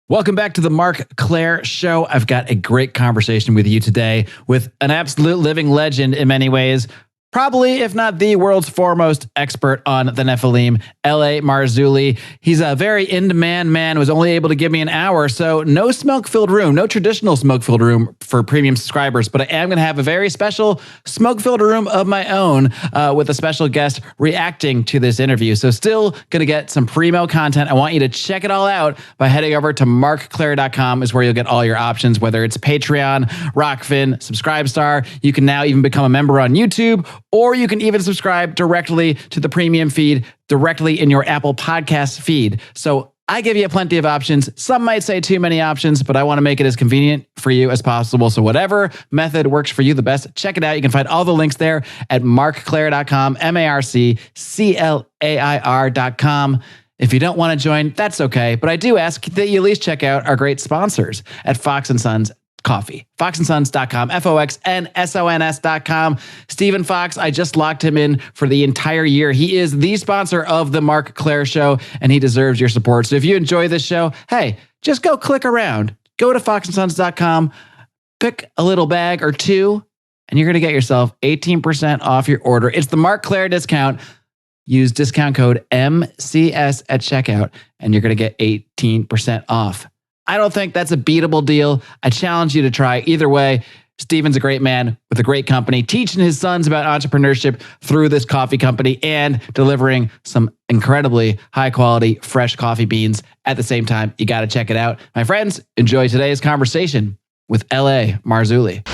Welcome back to the Marc Clair Show. I've got a great conversation with you today with an absolute living legend in many ways. Probably, if not the world's foremost expert on the Nephilim, L.A. Marzulli. He's a very in-demand man who was only able to give me an hour, so no smoke-filled room, no traditional smoke-filled room for premium subscribers, but I am going to have a very special smoke-filled room of my own with a special guest reacting to this interview. So still going to get some primo content. I want you to check it all out by heading over to marcclair.com is where you'll get all your options, whether it's Patreon, Rockfin, Subscribestar. You can now even become a member on YouTube, or you can even subscribe directly to the premium feed directly in your Apple Podcast feed. So I give you plenty of options. Some might say too many options, but I want to make it as convenient for you as possible. So whatever method works for you the best, check it out. You can find all the links there at marcclair.com, marcclair.com. If you don't want to join, that's okay. But I do ask that you at least check out our great sponsors at Fox & Sons Coffee. FoxandSons.com, FOXNSONS.com. Stephen Fox, I just locked him in for the entire year. He is the sponsor of the Marc Clair Show, and he deserves your support. So if you enjoy this show, hey, just go click around. Go to FoxandSons.com, pick a little bag or two, and you're going to get yourself 18% off your order. It's the Marc Clair discount. Use discount code MCS at checkout, and you're going to get 18% off. I don't think that's a beatable deal. I challenge you to try either way. Steven's a great man with a great company, teaching his sons about entrepreneurship through this coffee company and delivering some incredibly high quality, fresh coffee beans at the same time. You got to check it out. My friends, enjoy today's conversation with L.A. Marzulli.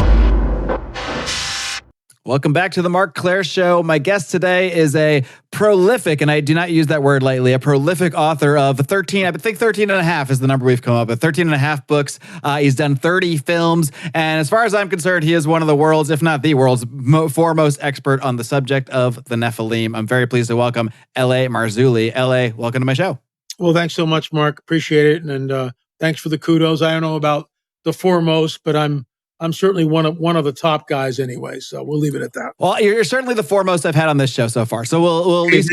Welcome back to the Marc Clair Show. My guest today is a prolific, and I do not use that word lightly, a prolific author of 13, I think 13 and a half is the number we've come up with, 13 and a half books. He's done 30 films. And as far as I'm concerned, he is one of the world's, if not the world's foremost expert on the subject of the Nephilim. I'm very pleased to welcome L.A. Marzulli. L.A., welcome to my show. Well, thanks so much, Marc. Appreciate it. And thanks for the kudos. I don't know about the foremost, but I'm certainly one of the top guys anyway, so we'll leave it at that. Well, you're certainly the foremost I've had on this show so far, so we'll at least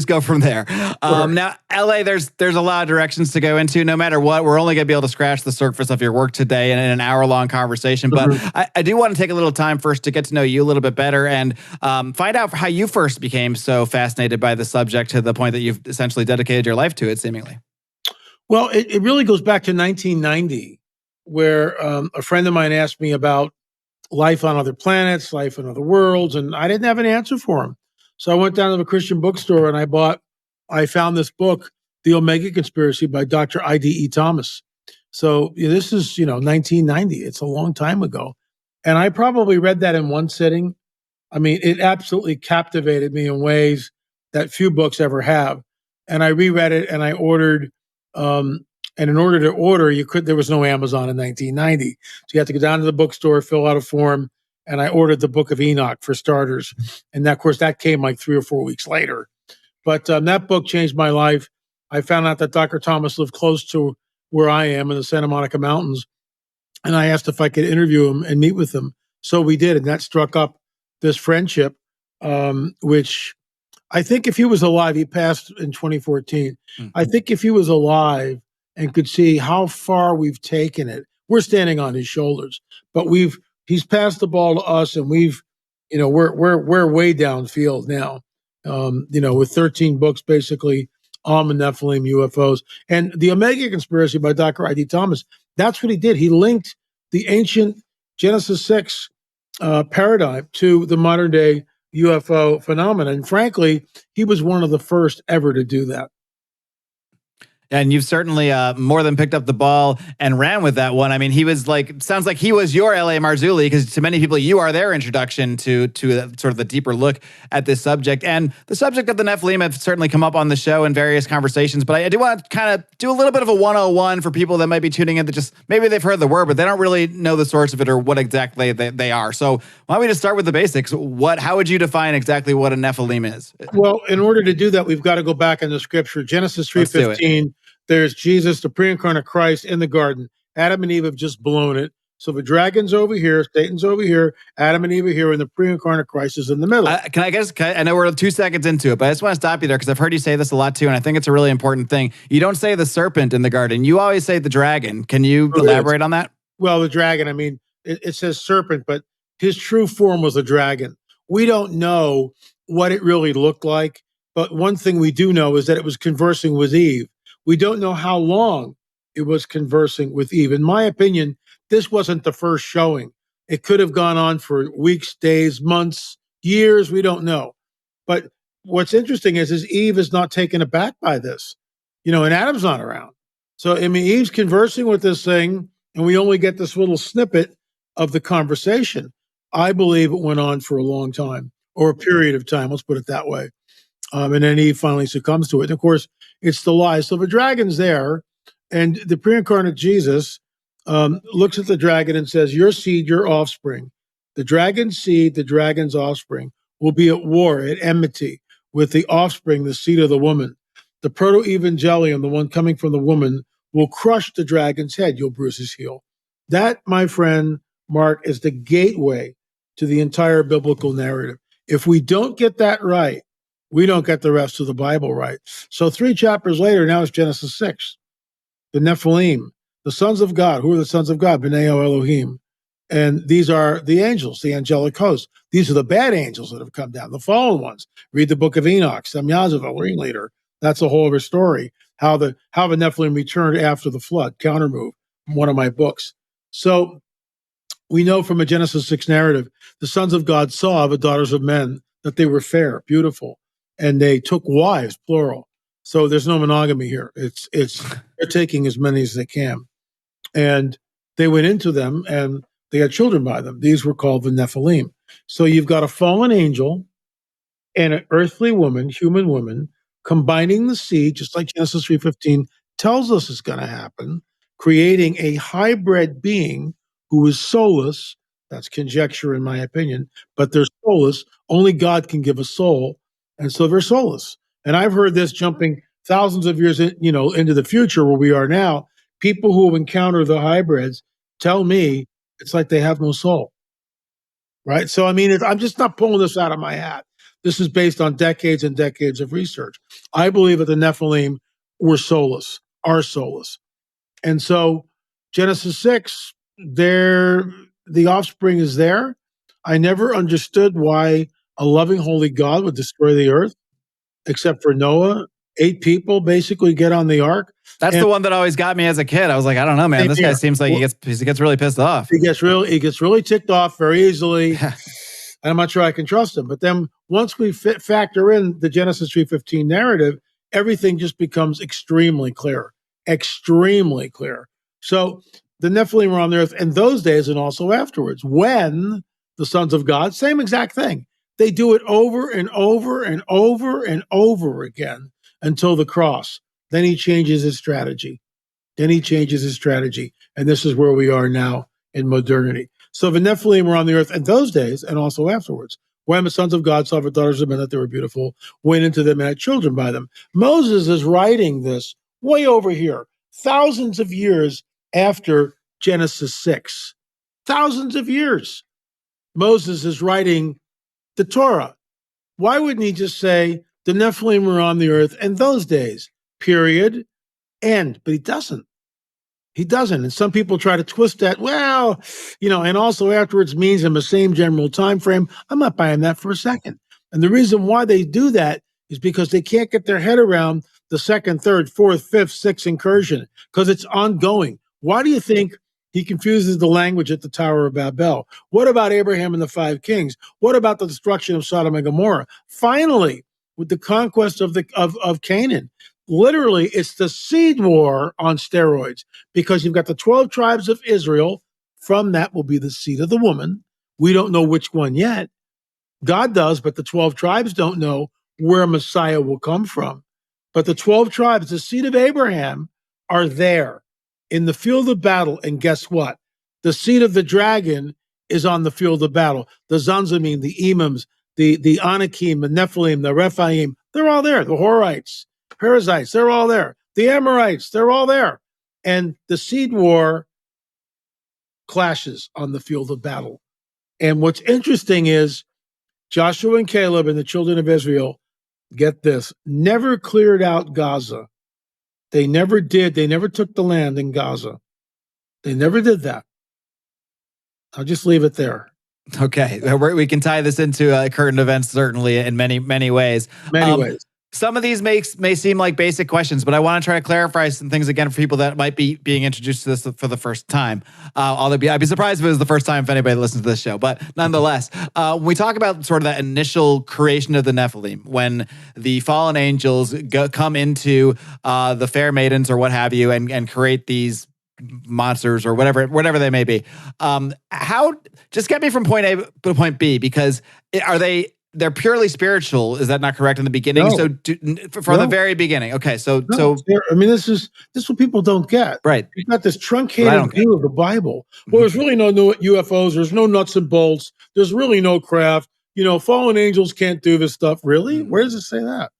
go from there. Sure. Now, LA, there's a lot of directions to go into. No matter what, we're only going to be able to scratch the surface of your work today in an hour-long conversation. But I do want to take a little time first to get to know you a little bit better and find out how you first became so fascinated by the subject to the point that you've essentially dedicated your life to it, seemingly. Well, it really goes back to 1990. Where a friend of mine asked me about life on other planets, life in other worlds, and I didn't have an answer for him. So I went down to the Christian bookstore and I found this book, The Omega Conspiracy by Dr. I.D.E. Thomas. So this is, 1990. It's a long time ago. And I probably read that in one sitting. I mean, it absolutely captivated me in ways that few books ever have. And I reread it and I ordered, and in order to order, there was no Amazon in 1990. So you had to go down to the bookstore, fill out a form, and I ordered the Book of Enoch for starters. And that, of course, that came like 3 or 4 weeks later. But that book changed my life. I found out that Dr. Thomas lived close to where I am in the Santa Monica Mountains. And I asked if I could interview him and meet with him. So we did, and that struck up this friendship, which I think if he was alive, he passed in 2014. Mm-hmm. I think if he was alive, and could see how far we've taken it. We're standing on his shoulders, but he's passed the ball to us, and we're way downfield now. With 13 books basically on the Nephilim, UFOs, and the Omega Conspiracy by Dr. I.D. Thomas. That's what he did. He linked the ancient Genesis 6 paradigm to the modern day UFO phenomenon. And frankly, he was one of the first ever to do that. And you've certainly more than picked up the ball and ran with that one. I mean, sounds like he was your L.A. Marzulli, because to many people, you are their introduction to sort of the deeper look at this subject. And the subject of the Nephilim have certainly come up on the show in various conversations. But I do want to kind of do a little bit of a 101 for people that might be tuning in that just, maybe they've heard the word, but they don't really know the source of it or what exactly they are. So why don't we just start with the basics? How would you define exactly what a Nephilim is? Well, in order to do that, we've got to go back in the scripture. Genesis 3:15. There's Jesus, the pre-incarnate Christ, in the garden. Adam and Eve have just blown it. So the dragon's over here, Satan's over here, Adam and Eve are here, and the pre-incarnate Christ is in the middle. I know we're 2 seconds into it, but I just want to stop you there because I've heard you say this a lot too, and I think it's a really important thing. You don't say the serpent in the garden. You always say the dragon. Can you elaborate on that? Well, the dragon, I mean, it says serpent, but his true form was a dragon. We don't know what it really looked like, but one thing we do know is that it was conversing with Eve. We don't know how long it was conversing with Eve. In my opinion, this wasn't the first showing. It could have gone on for weeks, days, months, years. We don't know. But what's interesting is Eve is not taken aback by this, and Adam's not around. So, I mean, Eve's conversing with this thing, and we only get this little snippet of the conversation. I believe it went on for a long time, or a period of time. Let's put it that way. And then Eve finally succumbs to it. And of course, it's the lie. So the dragon's there, and the pre-incarnate Jesus looks at the dragon and says, your seed, your offspring, the dragon's seed, the dragon's offspring will be at war, at enmity with the offspring, the seed of the woman. The proto-evangelium, the one coming from the woman, will crush the dragon's head. You'll bruise his heel. That, my friend, Mark, is the gateway to the entire biblical narrative. If we don't get that right, we don't get the rest of the Bible right. So 3 chapters later, now it's Genesis 6. The Nephilim, the sons of God. Who are the sons of God? B'nai Elohim. And these are the angels, the angelic host. These are the bad angels that have come down, the fallen ones. Read the book of Enoch, Semyazav, the ringleader. That's a whole other story. How the Nephilim returned after the flood, countermove, one of my books. So we know from a Genesis 6 narrative, the sons of God saw the daughters of men that they were fair, beautiful, and they took wives, plural. So there's no monogamy here. It's they're taking as many as they can. And they went into them and they had children by them. These were called the Nephilim. So you've got a fallen angel and an earthly woman, human woman, combining the seed, just like Genesis 3:15 tells us is going to happen, creating a hybrid being who is soulless. That's conjecture, in my opinion, but they're soulless. Only God can give a soul, and so they're soulless. And I've heard this jumping thousands of years, into the future where we are now. People who encounter the hybrids tell me it's like they have no soul, right? So, I mean, I'm just not pulling this out of my hat. This is based on decades and decades of research. I believe that the Nephilim were soulless, are soulless. And so Genesis 6, the offspring is there. I never understood why a loving, holy God would destroy the earth, except for Noah. 8 people basically get on the ark. That's the one that always got me as a kid. I was like, I don't know, man. This guy seems like he gets really pissed off. He gets really ticked off very easily. And I'm not sure I can trust him. But then once we factor in the Genesis 3:15 narrative, everything just becomes extremely clear. Extremely clear. So the Nephilim were on the earth in those days and also afterwards. When the sons of God, same exact thing. They do it over and over and over and over again until the cross. Then he changes his strategy. And this is where we are now in modernity. So the Nephilim were on the earth in those days and also afterwards. When the sons of God saw the daughters of men that they were beautiful, went into them and had children by them. Moses is writing this way over here, thousands of years after Genesis 6. Thousands of years. Moses is writing the Torah. Why wouldn't he just say the Nephilim were on the earth in those days, period, end? But he doesn't. He doesn't. And some people try to twist that, and also afterwards means in the same general time frame. I'm not buying that for a second. And the reason why they do that is because they can't get their head around the 2nd, 3rd, 4th, 5th, 6th incursion, because it's ongoing. Why do you think he confuses the language at the Tower of Babel? What about Abraham and the 5 kings? What about the destruction of Sodom and Gomorrah? Finally, with the conquest of Canaan, literally, it's the seed war on steroids, because you've got the 12 tribes of Israel. From that will be the seed of the woman. We don't know which one yet. God does, but the 12 tribes don't know where Messiah will come from. But the 12 tribes, the seed of Abraham, are there in the field of battle. And guess what? The seed of the dragon is on the field of battle. The Zanzamim, the Imams, the Anakim, the Nephilim, the Rephaim, they're all there. The Horites, Perizzites, they're all there. The Amorites, they're all there. And the seed war clashes on the field of battle. And what's interesting is Joshua and Caleb and the children of Israel, get this, never cleared out Gaza. They never did. They never took the land in Gaza. They never did that. I'll just leave it there. Okay, we can tie this into current events, certainly, in many ways. Many ways. Some of these may seem like basic questions, but I want to try to clarify some things again for people that might be being introduced to this for the first time. I'd be surprised if it was the first time if anybody listens to this show, but nonetheless, when we talk about sort of that initial creation of the Nephilim, when the fallen angels come into the fair maidens or what have you and create these monsters or whatever they may be, how just get me from point A to point B, because they're purely spiritual. Is that not correct in the beginning? No. So from the very beginning. Okay. So I mean, this is what people don't get. Right. You've got this truncated view of the Bible. Well, there's really no new UFOs. There's no nuts and bolts. There's really no craft. Fallen angels can't do this stuff. Really? Where does it say that?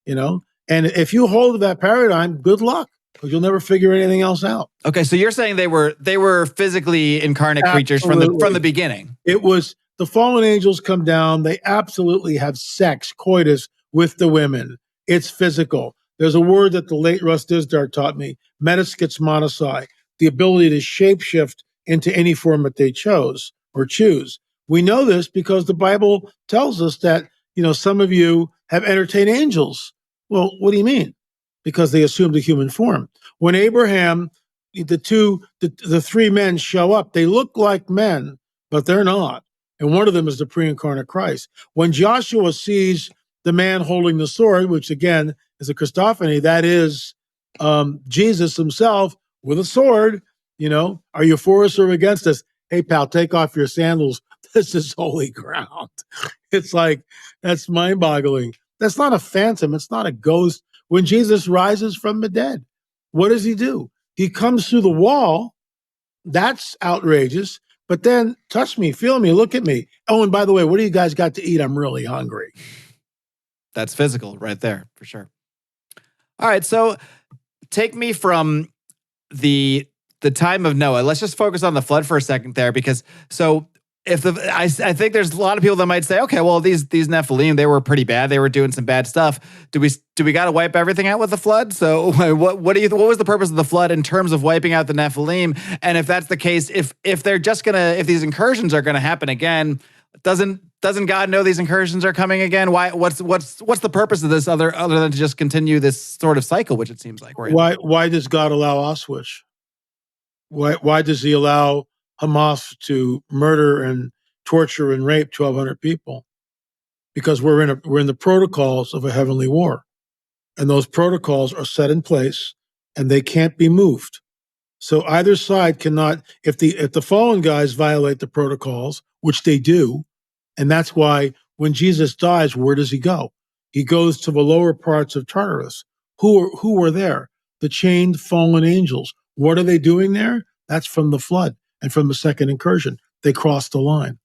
And if you hold to that paradigm, good luck, because you'll never figure anything else out. Okay. So you're saying they were physically incarnate creatures from the beginning. It was. The fallen angels come down. They absolutely have sex, coitus, with the women. It's physical. There's a word that the late Russ Dizdar taught me, metaschizmonosai, the ability to shapeshift into any form that they choose. We know this because the Bible tells us that, some of you have entertained angels. Well, what do you mean? Because they assumed a human form. When Abraham, the three men show up, they look like men, but they're not. And one of them is the pre-incarnate Christ. When Joshua sees the man holding the sword, which again is a Christophany, that is Jesus himself with a sword, are you for us or against us? Hey, pal, take off your sandals. This is holy ground. It's like, that's mind-boggling. That's not a phantom. It's not a ghost. When Jesus rises from the dead, what does he do? He comes through the wall. That's outrageous. But then touch me, feel me, look at me. Oh, and by the way, what do you guys got to eat? I'm really hungry. That's physical right there, for sure. All right, so take me from the time of Noah. Let's just focus on the flood for a second there, because I think there's a lot of people that might say, okay, well, these Nephilim, they were pretty bad. They were doing some bad stuff. Do we got to wipe everything out with the flood? So what was the purpose of the flood in terms of wiping out the Nephilim? And if that's the case, if these incursions are gonna happen again, doesn't God know these incursions are coming again? Why? What's the purpose of this other than to just continue this sort of cycle, which it seems like we're in? Why does God allow Auschwitz? Why does he allow Hamas to murder and torture and rape 1,200 people? Because we're in the protocols of a heavenly war, and those protocols are set in place, and they can't be moved. So either side cannot. If the fallen guys violate the protocols, which they do, and that's why when Jesus dies, where does he go? He goes to the lower parts of Tartarus. Who are there? The chained fallen angels. What are they doing there? That's from the flood. And from the second incursion, they crossed the line.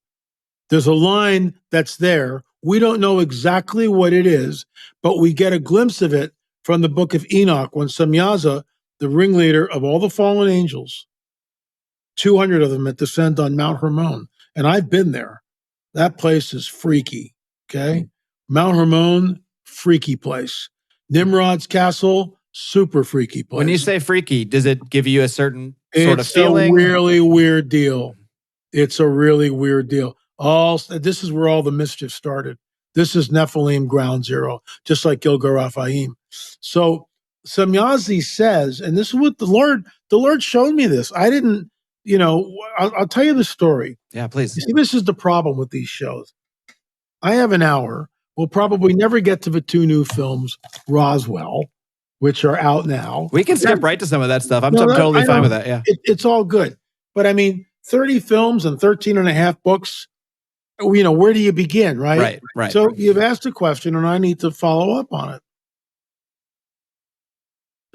There's a line that's there. We don't know exactly what it is, but we get a glimpse of it from the book of Enoch when Semyaza, the ringleader of all the fallen angels, 200 of them that descend on Mount Hermon. And I've been there. That place is freaky, okay? Mount Hermon, freaky place. Nimrod's castle, super freaky place. When you say freaky, does it give you a certain sort of feeling? It's a really weird deal. It's a really weird deal. This is where all the mischief started. This is Nephilim ground zero, just like Gilgal Raphaim. So Semyazi says, and this is what the Lord showed me this. I didn't, I'll tell you the story. Yeah, please. You see, this is the problem with these shows. I have an hour. We'll probably never get to the two new films, Roswell, which are out now. We can skip right to some of that stuff. I'm totally fine with that. Yeah. It's all good. But I mean, 30 films and 13 and a half books, where do you begin, right? Right. So you've asked a question and I need to follow up on it.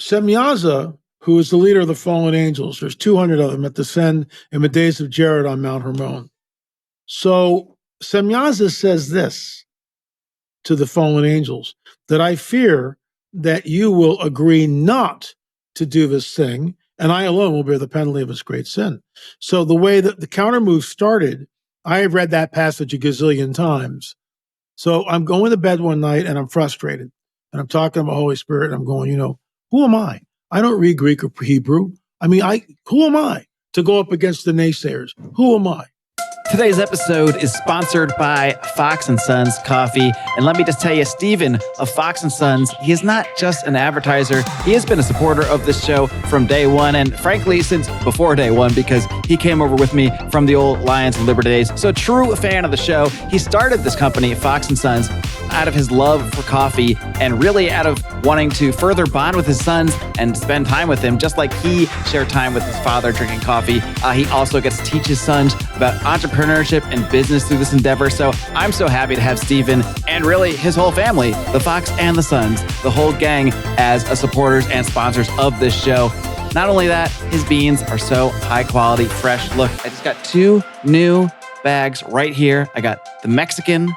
Semyaza, who is the leader of the fallen angels, there's 200 of them that descend in the days of Jared on Mount Hermon. So Semyaza says this to the fallen angels, that I fear that you will agree not to do this thing, and I alone will bear the penalty of his great sin. So the way that the counter move started, I have read that passage a gazillion times. So I'm going to bed one night and I'm frustrated. And I'm talking to the Holy Spirit and I'm going, who am I? I don't read Greek or Hebrew. I mean, who am I to go up against the naysayers? Who am I? Today's episode is sponsored by Fox & Sons Coffee. And let me just tell you, Steven of Fox & Sons, he is not just an advertiser. He has been a supporter of this show from day one. And frankly, since before day one, because he came over with me from the old Lions and Liberty days. So true fan of the show. He started this company, Fox & Sons, out of his love for coffee and really out of wanting to further bond with his sons and spend time with him, just like he shared time with his father drinking coffee. He also gets to teach his sons about entrepreneurship and business through this endeavor. So I'm so happy to have Steven and really his whole family, the Fox and the Sons, the whole gang as supporters and sponsors of this show. Not only that, his beans are so high quality, fresh. Look, I just got 2 new bags right here. I got the Mexican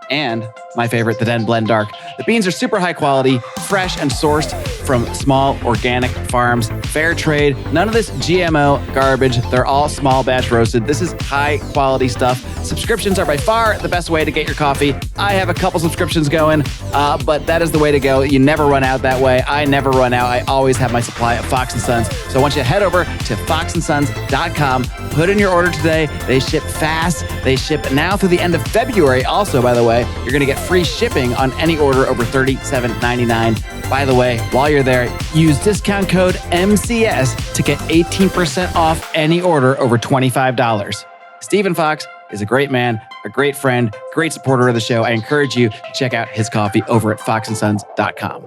and my favorite, the Den Blend Dark. The beans are super high quality, fresh and sourced from small organic farms, fair trade, none of this GMO garbage. They're all small batch roasted. This is high quality stuff. Subscriptions are by far the best way to get your coffee. I have a couple subscriptions going, but that is the way to go. You never run out that way. I never run out. I always have my supply of Fox & Sons. So I want you to head over to foxandsons.com, put in your order today. They ship fast. They ship now through the end of February. Also, by the way, you're going to get free shipping on any order over $37.99. By the way, while you're there, use discount code MCS to get 18% off any order over $25. Stephen Fox is a great man, a great friend, great supporter of the show. I encourage you to check out his coffee over at foxandsons.com.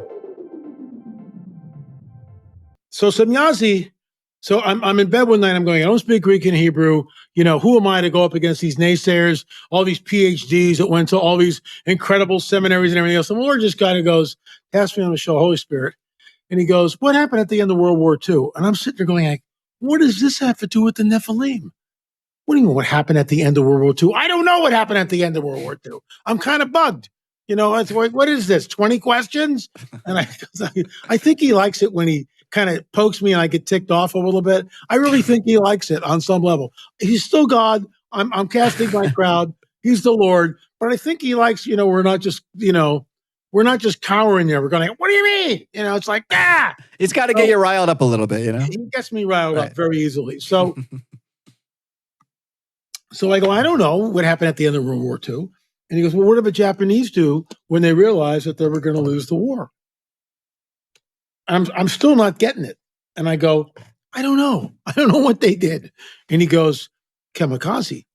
So Semyazi, so I'm in bed one night. I'm going, I don't speak Greek and Hebrew. Who am I to go up against these naysayers, all these PhDs that went to all these incredible seminaries and everything else? And the Lord just kind of goes, asked me on the show, Holy Spirit. And he goes, what happened at the end of World War II? And I'm sitting there going, like, what does this have to do with the Nephilim? What do you mean what happened at the end of World War II? I don't know what happened at the end of World War II. I'm kind of bugged. It's like, what is this, 20 questions? And I think he likes it when he kind of pokes me and I get ticked off a little bit. I really think he likes it on some level. He's still God. I'm casting my crowd. He's the Lord. But I think he likes, we're not just cowering there. We're going, what do you mean? It's like, He's got to get you riled up a little bit, He gets me riled up very easily. So I go, I don't know what happened at the end of World War II. And he goes, well, what did the Japanese do when they realized that they were going to lose the war? I'm still not getting it. And I go, I don't know. I don't know what they did. And he goes, kamikaze,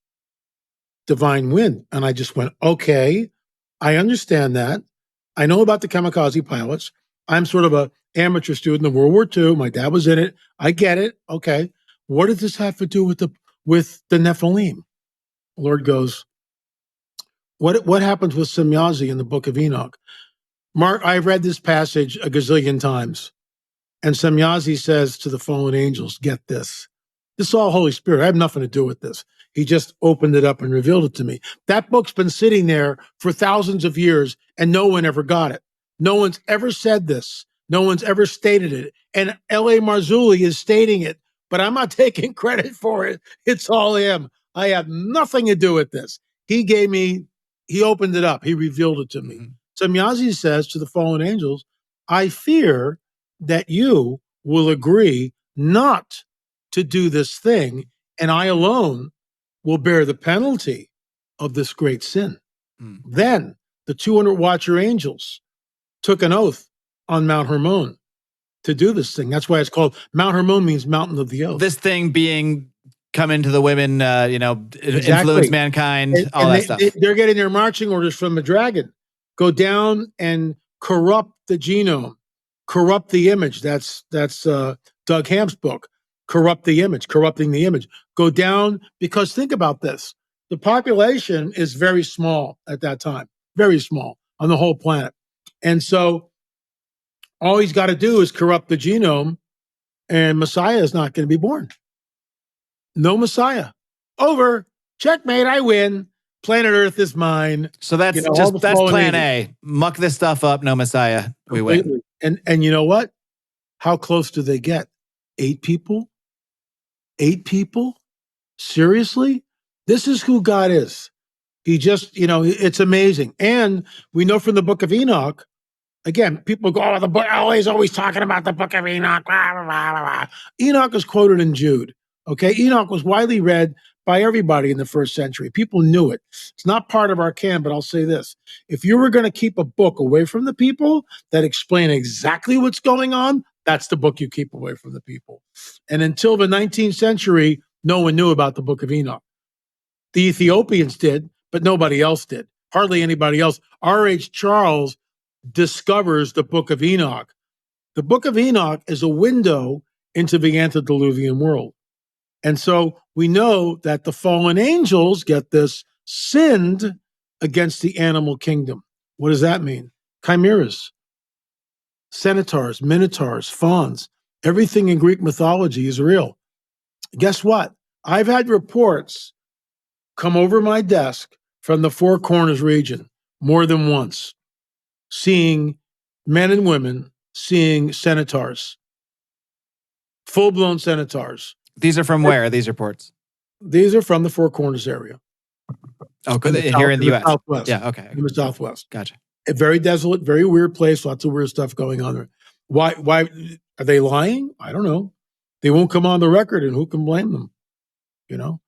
divine wind. And I just went, okay, I understand that. I know about the kamikaze pilots. I'm sort of a amateur student in World War II. My dad was in it. I get it. Okay. What does this have to do with the Nephilim? The Lord goes, what happens with Semyazi in the book of Enoch? Marc, I've read this passage a gazillion times. And Semyazi says to the fallen angels, get this. This is all Holy Spirit. I have nothing to do with this. He just opened it up and revealed it to me. That book's been sitting there for thousands of years and no one ever got it. No one's ever said this. No one's ever stated it. And L.A. Marzulli is stating it, but I'm not taking credit for it. It's all him. I have nothing to do with this. He opened it up. He revealed it to me. Semyazi says to the fallen angels, I fear that you will agree not to do this thing, and I alone will bear the penalty of this great sin. Then the 200 Watcher angels took an oath on Mount Hermon to do this thing. That's why it's called Mount Hermon, means mountain of the oath. This thing being come into the women, influence mankind, all that stuff. They're getting their marching orders from the dragon. Go down and corrupt the genome, corrupt the image. That's Doug Ham's book, Corrupt the Image, Corrupting the Image. Go down, because think about this. The population is very small at that time, very small on the whole planet. And so all he's got to do is corrupt the genome and Messiah is not going to be born. No Messiah. Over. Checkmate, I win. Planet Earth is mine. So that's that's plan A. Muck this stuff up, no Messiah. We win. And you know what? How close do they get? 8 people? 8 people? Seriously? This is who God is. He just, it's amazing. And we know from the book of Enoch, again, people go, oh, the book, always talking about the book of Enoch. Blah, blah, blah, blah. Enoch is quoted in Jude. Okay. Enoch was widely read by everybody in the first century. People knew it. It's not part of our canon, but I'll say this. If you were going to keep a book away from the people that explain exactly what's going on, that's the book you keep away from the people. And until the 19th century, no one knew about the book of Enoch. The Ethiopians did, but nobody else did. Hardly anybody else. R.H. Charles discovers the book of Enoch. The book of Enoch is a window into the antediluvian world. And so we know that the fallen angels, get this, sinned against the animal kingdom. What does that mean? Chimeras, centaurs, minotaurs, fauns, everything in Greek mythology is real. Guess what? I've had reports come over my desk from the Four Corners region more than once, seeing men and women, seeing centaurs, full-blown centaurs. These are from where, these reports? These are from the Four Corners area. Oh, here in the U.S. Southwest. Yeah, okay. In the Southwest. Gotcha. A very desolate, very weird place, lots of weird stuff going on there. Why are they lying? I don't know. They won't come on the record, and who can blame them? Go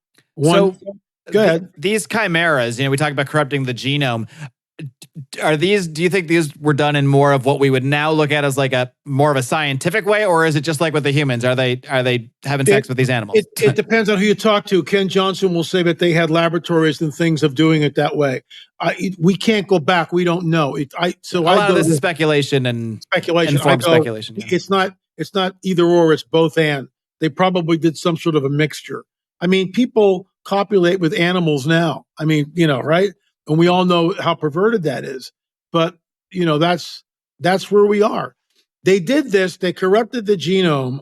ahead. These chimeras, we talk about corrupting the genome. Do you think these were done in more of what we would now look at as like more of a scientific way, or is it just like with the humans? Are they having sex with these animals? It depends on who you talk to. Ken Johnson will say that they had laboratories and things of doing it that way. We can't go back. We don't know. A lot of this is speculation and informed speculation. Yeah. It's not either or. It's both and. They probably did some sort of a mixture. I mean, people copulate with animals now. I mean, right? And we all know how perverted that is. But, that's where we are. They did this. They corrupted the genome.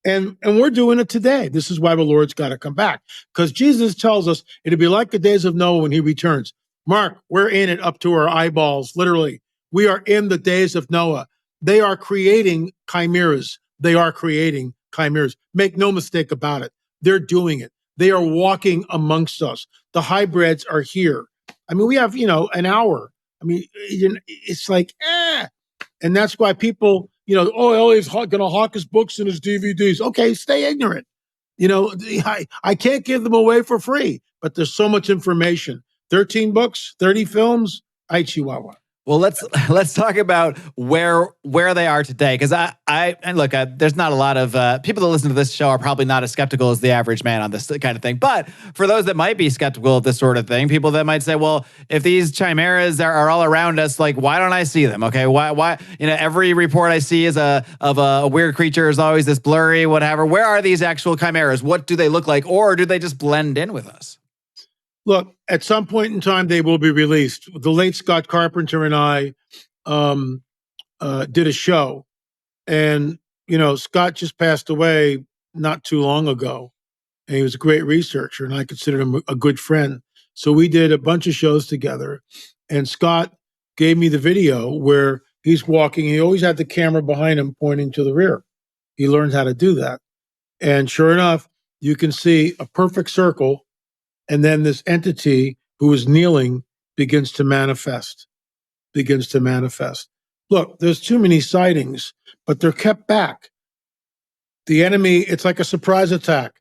And we're doing it today. This is why the Lord's got to come back. Because Jesus tells us it'll be like the days of Noah when he returns. Mark, we're in it up to our eyeballs, literally. We are in the days of Noah. They are creating chimeras. Make no mistake about it. They're doing it. They are walking amongst us. The hybrids are here. I mean, we have, an hour. I mean, it's like, And that's why people, Elliott's going to hawk his books and his DVDs. Okay, stay ignorant. I can't give them away for free, but there's so much information. 13 books, 30 films, ay chihuahua. Well, let's talk about where they are today, because there's not a lot of people that listen to this show are probably not as skeptical as the average man on this kind of thing. But for those that might be skeptical of this sort of thing, people that might say, well, if these chimeras are all around us, like, why don't I see them? Okay, why every report I see is of a weird creature is always this blurry, whatever. Where are these actual chimeras? What do they look like, or do they just blend in with us? Look, at some point in time, they will be released. The late Scott Carpenter and I did a show. And, Scott just passed away not too long ago. And he was a great researcher, and I considered him a good friend. So we did a bunch of shows together. And Scott gave me the video where he's walking. He always had the camera behind him pointing to the rear. He learned how to do that. And sure enough, you can see a perfect circle. And then this entity who is kneeling begins to manifest. Look, there's too many sightings, but they're kept back. The enemy, it's like a surprise attack.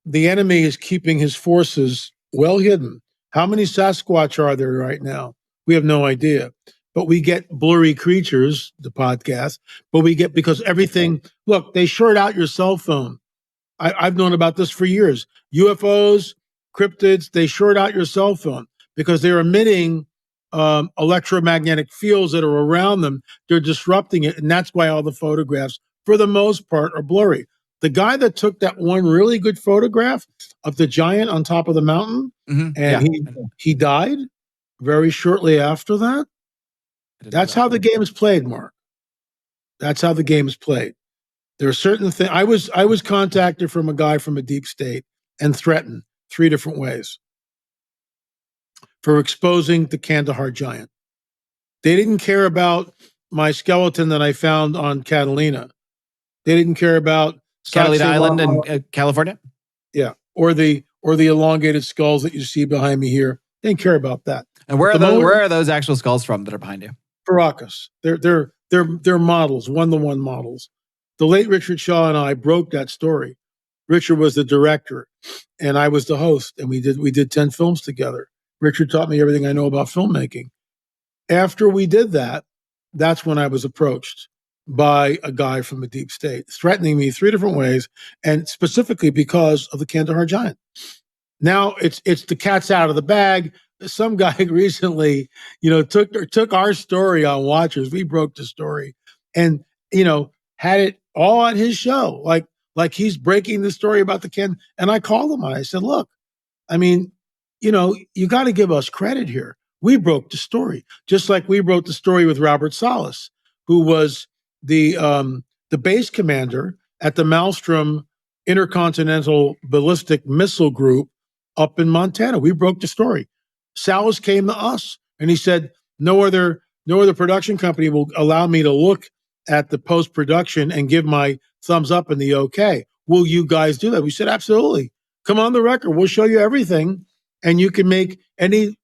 The enemy is keeping his forces well hidden. How many Sasquatch are there right now? We have no idea. But we get blurry creatures, the podcast, but we get, because everything, look, they short out your cell phone. I've known about this for years. UFOs, cryptids, they short out your cell phone because they're emitting electromagnetic fields that are around them. They're disrupting it, and that's why all the photographs, for the most part, are blurry. The guy that took that one really good photograph of the giant on top of the mountain, he died very shortly after that. That's how the game is played, Mark. That's how the game is played. There are certain things. I was contacted from a guy from a deep state and threatened 3 different ways for exposing the Kandahar giant. They didn't care about my skeleton that I found on Catalina. They didn't care about Catalina Island in California. Yeah, or the elongated skulls that you see behind me here. They didn't care about that. And where are those actual skulls from that are behind you? Caracas. They're models, one-to-one models. The late Richard Shaw and I broke that story. Richard was the director, and I was the host, and we did 10 films together. Richard taught me everything I know about filmmaking. After we did that, that's when I was approached by a guy from the deep state, threatening me 3 different ways, and specifically because of the Kandahar Giant. Now it's the cat's out of the bag. Some guy recently, took our story on Watchers. We broke the story, and had it all on his show, like he's breaking the story about the Ken. And I called him and I said, "Look, I mean, you got to give us credit here. We broke the story, just like we broke the story with Robert Salas, who was the base commander at the Maelstrom Intercontinental Ballistic Missile Group up in Montana. We broke the story. Salas came to us and he said, no other production company will allow me to look at the post-production and give my thumbs up and the okay. Will you guys do that? We said, absolutely. Come on the record. We'll show you everything, and you can make any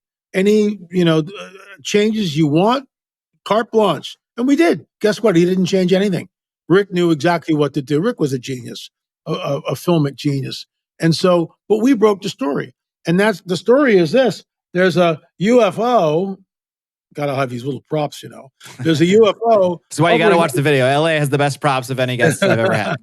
changes you want, carte blanche. And we did. Guess what? He didn't change anything. Rick knew exactly what to do. Rick was a genius, a filmic genius. And so, but we broke the story. And the story is this. There's a UFO. Got to have these little props, There's a UFO. That's why you got to watch the video. LA has the best props of any guests I've ever had.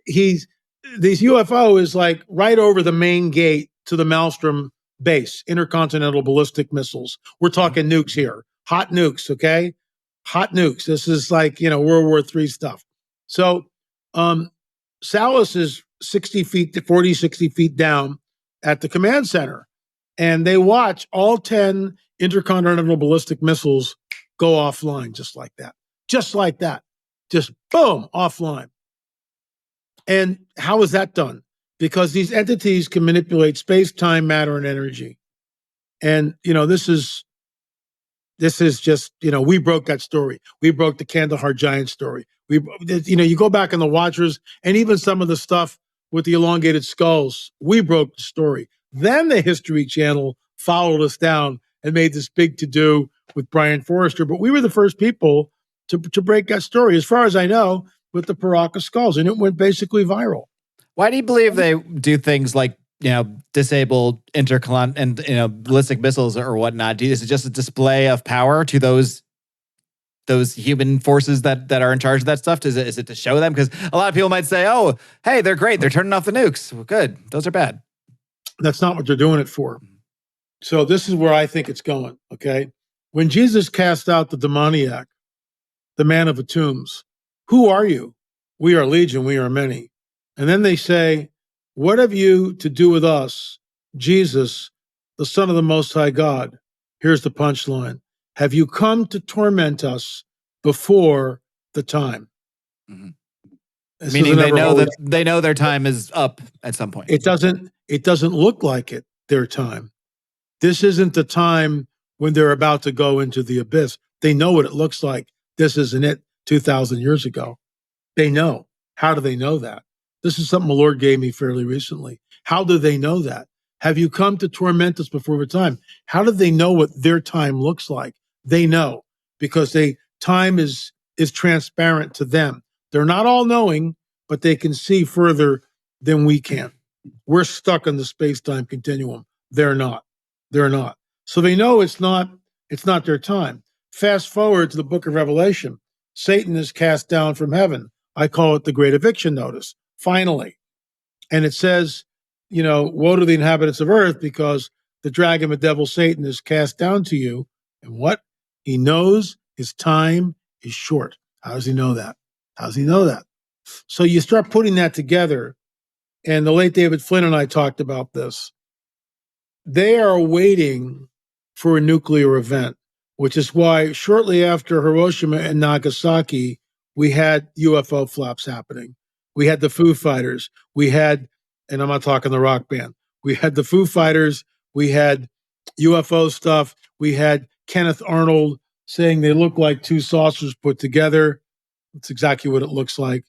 This UFO is like right over the main gate to the Maelstrom base, intercontinental ballistic missiles. We're talking nukes here. Hot nukes, okay? Hot nukes. This is like, World War III stuff. So Salas is 60 feet down at the command center, and they watch all 10 intercontinental ballistic missiles go offline just like that. Just boom, offline. And how is that done? Because these entities can manipulate space, time, matter, and energy. And, this is just, we broke that story. We broke the Kandahar Giant story. You go back in the Watchers and even some of the stuff with the elongated skulls, we broke the story. Then the History Channel followed us down and made this big to-do with Brian Forrester. But we were the first people to break that story, as far as I know, with the Paracas skulls. And it went basically viral. Why do you believe they do things like, disable ballistic missiles or whatnot? Is it just a display of power to those human forces that are in charge of that stuff? Is it to show them? Because a lot of people might say, oh, hey, they're great. They're turning off the nukes. Well, good. Those are bad. That's not what they're doing it for. So this is where I think it's going, okay? When Jesus cast out the demoniac, the man of the tombs, who are you? We are legion, we are many. And then they say, what have you to do with us, Jesus, the Son of the Most High God? Here's the punchline. Have you come to torment us before the time? Mm-hmm. Meaning they know their time is up at some point. It doesn't look like it, their time. This isn't the time when they're about to go into the abyss. They know what it looks like. This isn't it 2,000 years ago. They know. How do they know that? This is something the Lord gave me fairly recently. How do they know that? Have you come to torment us before the time? How do they know what their time looks like? They know because time is transparent to them. They're not all knowing, but they can see further than we can. We're stuck in the space-time continuum. They're not. So they know it's not their time. Fast forward to the book of Revelation. Satan is cast down from heaven. I call it the great eviction notice. Finally. And it says, woe to the inhabitants of earth, because the dragon, the devil, Satan, is cast down to you. And what? He knows his time is short. How does he know that? So you start putting that together. And the late David Flynn and I talked about this. They are waiting for a nuclear event, which is why shortly after Hiroshima and Nagasaki, we had UFO flaps happening. We had the Foo Fighters. We had, and I'm not talking the rock band, we had the Foo Fighters. We had UFO stuff. We had Kenneth Arnold saying they look like two saucers put together. That's exactly what it looks like.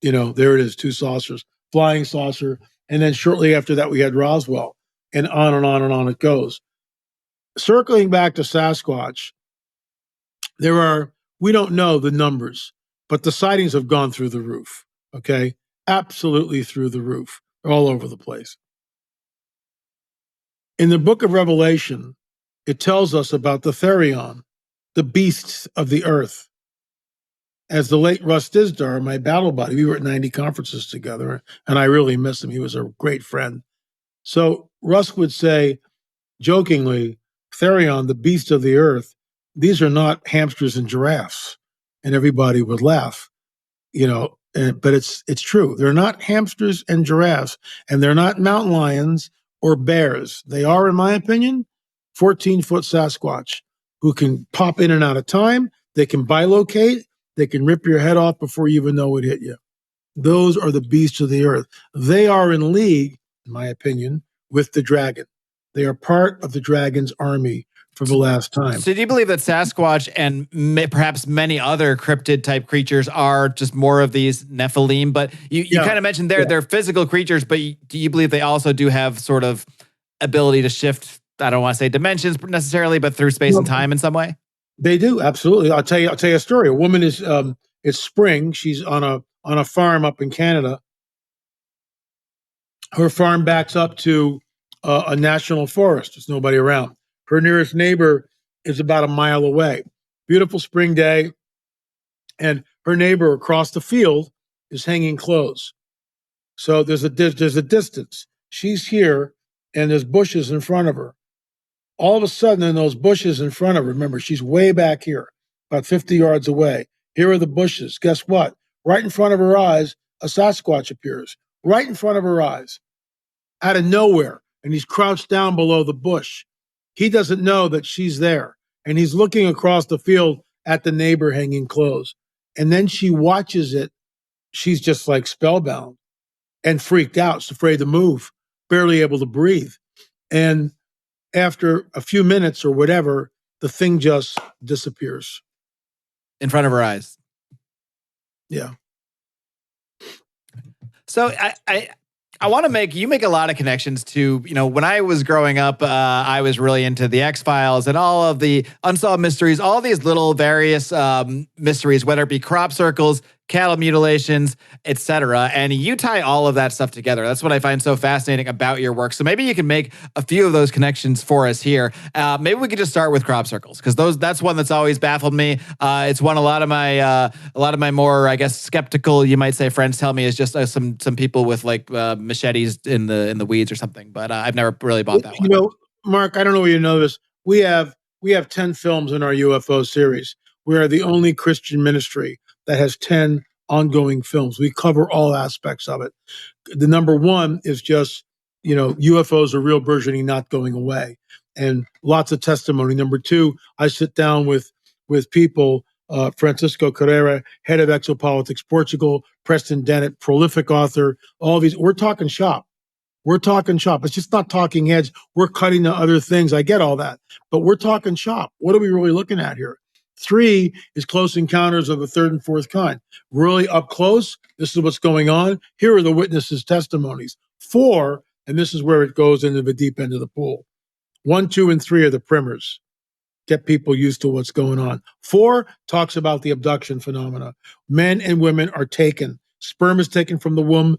There it is, two saucers, flying saucer. And then shortly after that, we had Roswell, and on and on and on it goes. Circling back to Sasquatch, we don't know the numbers, but the sightings have gone through the roof. Okay. Absolutely through the roof. They're all over the place. In the book of Revelation, it tells us about the Therion, the beasts of the earth. As the late Russ Dizdar, my battle buddy, we were at 90 conferences together, and I really miss him. He was a great friend. So Russ would say, jokingly, Therion, the beast of the earth, these are not hamsters and giraffes. And everybody would laugh, but it's true. They're not hamsters and giraffes, and they're not mountain lions or bears. They are, in my opinion, 14-foot Sasquatch who can pop in and out of time. They can bilocate. They can rip your head off before you even know it hit you. Those are the beasts of the earth. They are in league, in my opinion, with the dragon. They are part of the dragon's army for the last time. So do you believe that Sasquatch and perhaps many other cryptid type creatures are just more of these Nephilim? But you kind of mentioned they're physical creatures, but do you believe they also do have sort of ability to shift, I don't want to say dimensions necessarily, but through space and time in some way? They do, absolutely. I'll tell you a story. A woman is it's spring. She's on a farm up in Canada. Her farm backs up to a national forest. There's nobody around. Her nearest neighbor is about a mile away. Beautiful spring day, and her neighbor across the field is hanging clothes. So there's a distance. She's here, and there's bushes in front of her. All of a sudden, in those bushes in front of her, remember, she's way back here, about 50 yards away. Here are the bushes. Guess what? Right in front of her eyes, a Sasquatch appears. Right in front of her eyes, out of nowhere, and he's crouched down below the bush. He doesn't know that she's there, and he's looking across the field at the neighbor hanging clothes. And then she watches it. She's just like spellbound and freaked out. She's afraid to move, barely able to breathe. And after a few minutes or whatever, the thing just disappears. In front of her eyes. Yeah. So I want to you make a lot of connections to, when I was growing up, I was really into the X-Files and all of the unsolved mysteries, all these little various mysteries, whether it be crop circles, cattle mutilations, etc. And you tie all of that stuff together. That's what I find so fascinating about your work. So maybe you can make a few of those connections for us here. Maybe we could just start with crop circles, because that's one that's always baffled me. It's one a lot of my more, I guess, skeptical, you might say, friends tell me is just some people with like machetes in the weeds or something. But I've never really bought that one. Mark, I don't know if you know this. We have 10 films in our UFO series. We are the only Christian ministry that has 10 ongoing films. We cover all aspects of it. The number one is just, UFOs are real, burgeoning, not going away, and lots of testimony. Number two, I sit down with people, Francisco Carrera, head of Exopolitics Portugal, Preston Dennett, prolific author, all these. We're talking shop. It's just not talking heads. We're cutting to other things. I get all that, but we're talking shop. What are we really looking at here? 3 is Close Encounters of the Third and Fourth Kind. Really up close, this is what's going on. Here are the witnesses' testimonies. 4, and this is where it goes into the deep end of the pool. 1, 2, and 3 are the primers. Get people used to what's going on. 4 talks about the abduction phenomena. Men and women are taken. Sperm is taken from the womb,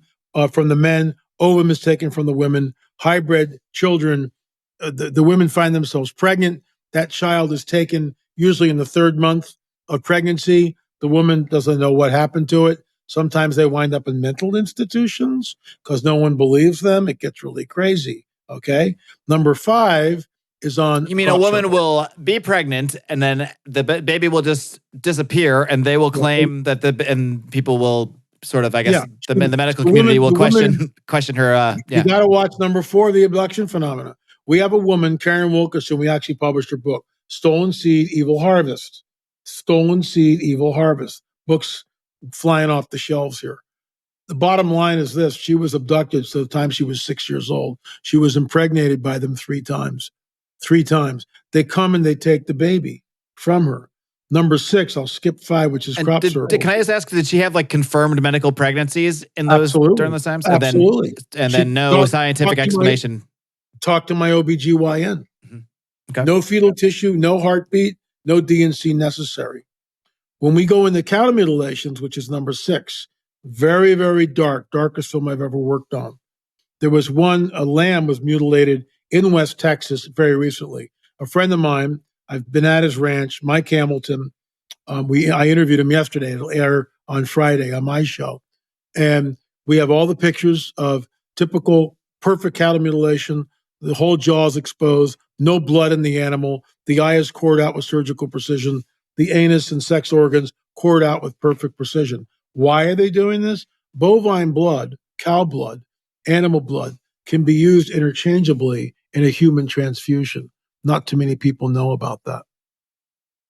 from the men. Ovum is taken from the women. Hybrid children, the women find themselves pregnant. That child is taken usually in the 3rd month of pregnancy. The woman doesn't know what happened to it. Sometimes they wind up in mental institutions because no one believes them. It gets really crazy. Okay. Number 5 is on. You mean a woman will be pregnant and then the baby will just disappear, and they will claim that and people will sort of, I guess, the medical community will question her. You got to watch number 4, the abduction phenomena. We have a woman, Karen Wilkerson. We actually published her book, Stolen Seed, Evil Harvest. Stolen Seed, Evil Harvest. Books flying off the shelves here. The bottom line is this. She was abducted to the time she was 6 years old. She was impregnated by them 3 times. 3 times. They come and they take the baby from her. Number 6, I'll skip 5, which is crop circles. Can I just ask, did she have like confirmed medical pregnancies in those during those times? Absolutely. And then no scientific explanation. Talk to my OBGYN. Okay. No fetal tissue, no heartbeat, no DNC necessary. When we go into cattle mutilations, which is number 6, very, very darkest film I've ever worked on. There was a lamb was mutilated in West Texas very recently. A friend of mine, I've been at his ranch, Mike Hamilton. I interviewed him yesterday. It'll air on Friday on my show. And we have all the pictures of typical perfect cattle mutilation. The whole jaw is exposed, no blood in the animal. The eye is cored out with surgical precision. The anus and sex organs cored out with perfect precision. Why are they doing this? Bovine blood, cow blood, animal blood can be used interchangeably in a human transfusion. Not too many people know about that.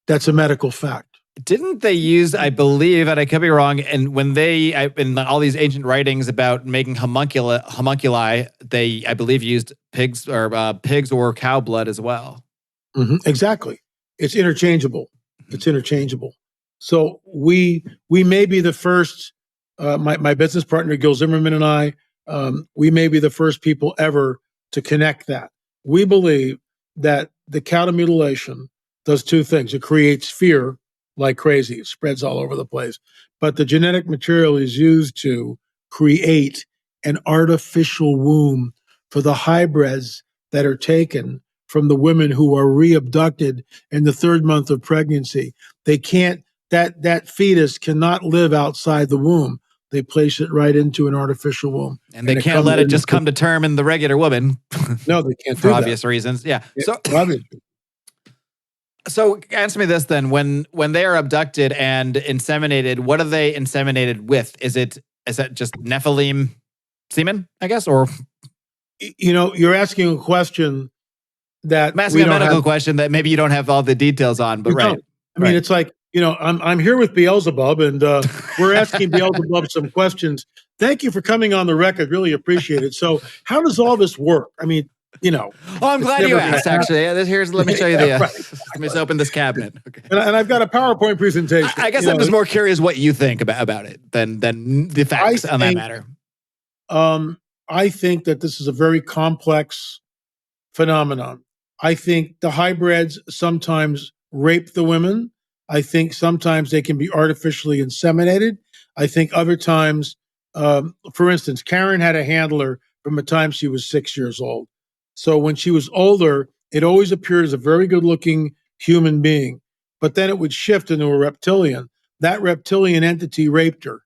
That's a medical fact. Didn't they use, I believe, and I could be wrong, and when in all these ancient writings about making homunculi, they, I believe, used pigs or cow blood as well. Mm-hmm. Exactly. It's interchangeable. It's interchangeable. So we may be the first, my business partner, Gil Zimmerman, and I, we may be the first people ever to connect that. We believe that the cattle mutilation does 2 things. It creates fear like crazy. It spreads all over the place. But the genetic material is used to create an artificial womb for the hybrids that are taken from the women who are re-abducted in the 3rd month of pregnancy. They can't, that fetus cannot live outside the womb. They place it right into an artificial womb. And they can't let it just come to term in the regular woman. No, they can't for obvious reasons. Yeah. So answer me this then. When they are abducted and inseminated, what are they inseminated with? Is that just Nephilim semen, I guess? Or you're asking a question that I'm asking a medical question that maybe you don't have all the details on, but right. I mean, it's like, I'm here with Beelzebub, and we're asking Beelzebub some questions. Thank you for coming on the record. Really appreciate it. So how does all this work? I mean, Oh, I'm glad you asked, actually. Let me show you the, let me just open this cabinet. Okay. And I've got a PowerPoint presentation. I guess I'm just more curious what you think about it than the facts on that matter. I think that this is a very complex phenomenon. I think the hybrids sometimes rape the women. I think sometimes they can be artificially inseminated. I think other times, for instance, Karen had a handler from the time she was 6 years old. So when she was older, it always appeared as a very good-looking human being. But then it would shift into a reptilian. That reptilian entity raped her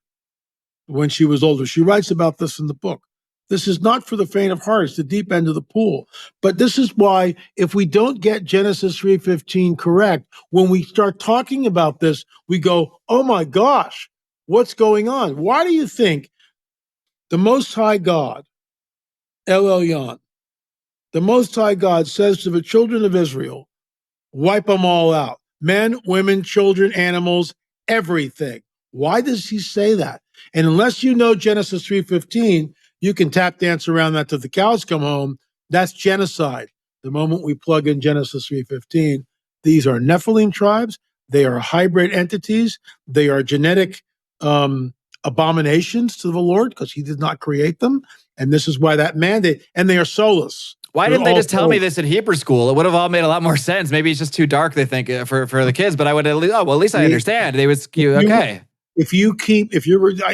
when she was older. She writes about this in the book. This is not for the faint of heart. It's the deep end of the pool. But this is why, if we don't get Genesis 3:15 correct, when we start talking about this, we go, oh my gosh, what's going on? Why do you think the Most High God, El Elyon, the Most High God says to the children of Israel, wipe them all out. Men, women, children, animals, everything. Why does he say that? And unless you know Genesis 3:15, you can tap dance around that till the cows come home. That's genocide. The moment we plug in Genesis 3:15, these are Nephilim tribes. They are hybrid entities. They are genetic abominations to the Lord because he did not create them. And this is why that mandate, and they are soulless. Why didn't they just tell me this in Hebrew school? It would have all made a lot more sense. Maybe it's just too dark, they think, for the kids, but I would at least I understand. They would, okay.